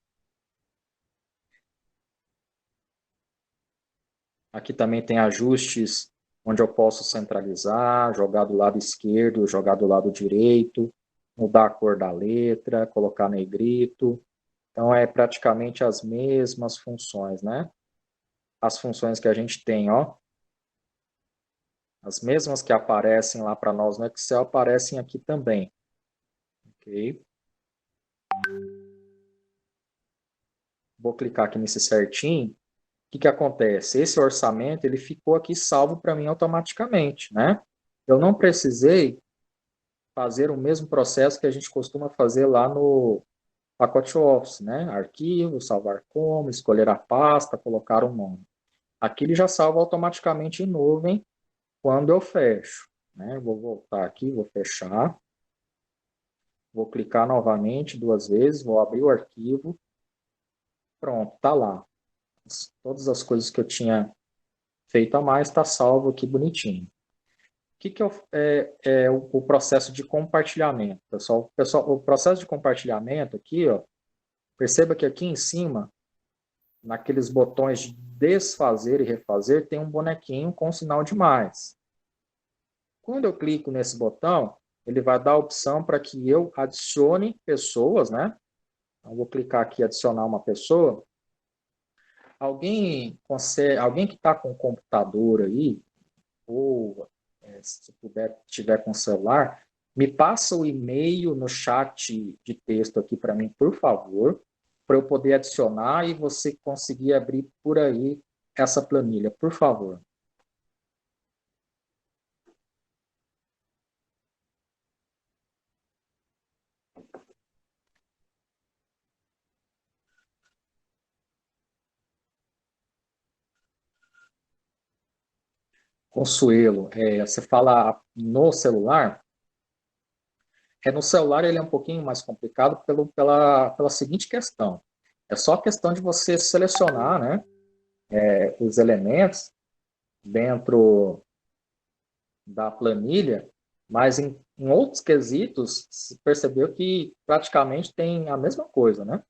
Aqui também tem ajustes onde eu posso centralizar, jogar do lado esquerdo, jogar do lado direito, mudar a cor da letra, colocar negrito. Então, é praticamente as mesmas funções, né? As funções que a gente tem, ó. As mesmas que aparecem lá para nós no Excel aparecem aqui também. Ok? Vou clicar aqui nesse certinho. O que acontece? Esse orçamento ele ficou aqui salvo para mim automaticamente, né? Eu não precisei fazer o mesmo processo que a gente costuma fazer lá no pacote Office, né? Arquivo, salvar como, escolher a pasta, colocar o nome. Aqui ele já salva automaticamente em nuvem quando eu fecho, né? Vou voltar aqui, vou fechar. Vou clicar novamente 2 vezes, vou abrir o arquivo. Pronto, tá lá. Todas as coisas que eu tinha feito a mais está salvo aqui bonitinho. O que é o processo de compartilhamento, pessoal? Pessoal, o processo de compartilhamento aqui, ó, perceba que aqui em cima, naqueles botões de desfazer e refazer, tem um bonequinho com sinal de mais. Quando eu clico nesse botão, ele vai dar a opção para que eu adicione pessoas, né? Então, vou clicar aqui em adicionar uma pessoa. Alguém que está com o computador aí, ou se puder, tiver com o celular, me passa o e-mail no chat de texto aqui para mim, por favor, para eu poder adicionar e você conseguir abrir por aí essa planilha, por favor. Consuelo, você fala no celular? No celular ele é um pouquinho mais complicado pela seguinte questão. É só questão de você selecionar, né, os elementos dentro da planilha, mas em outros quesitos, se percebeu que praticamente tem a mesma coisa, né?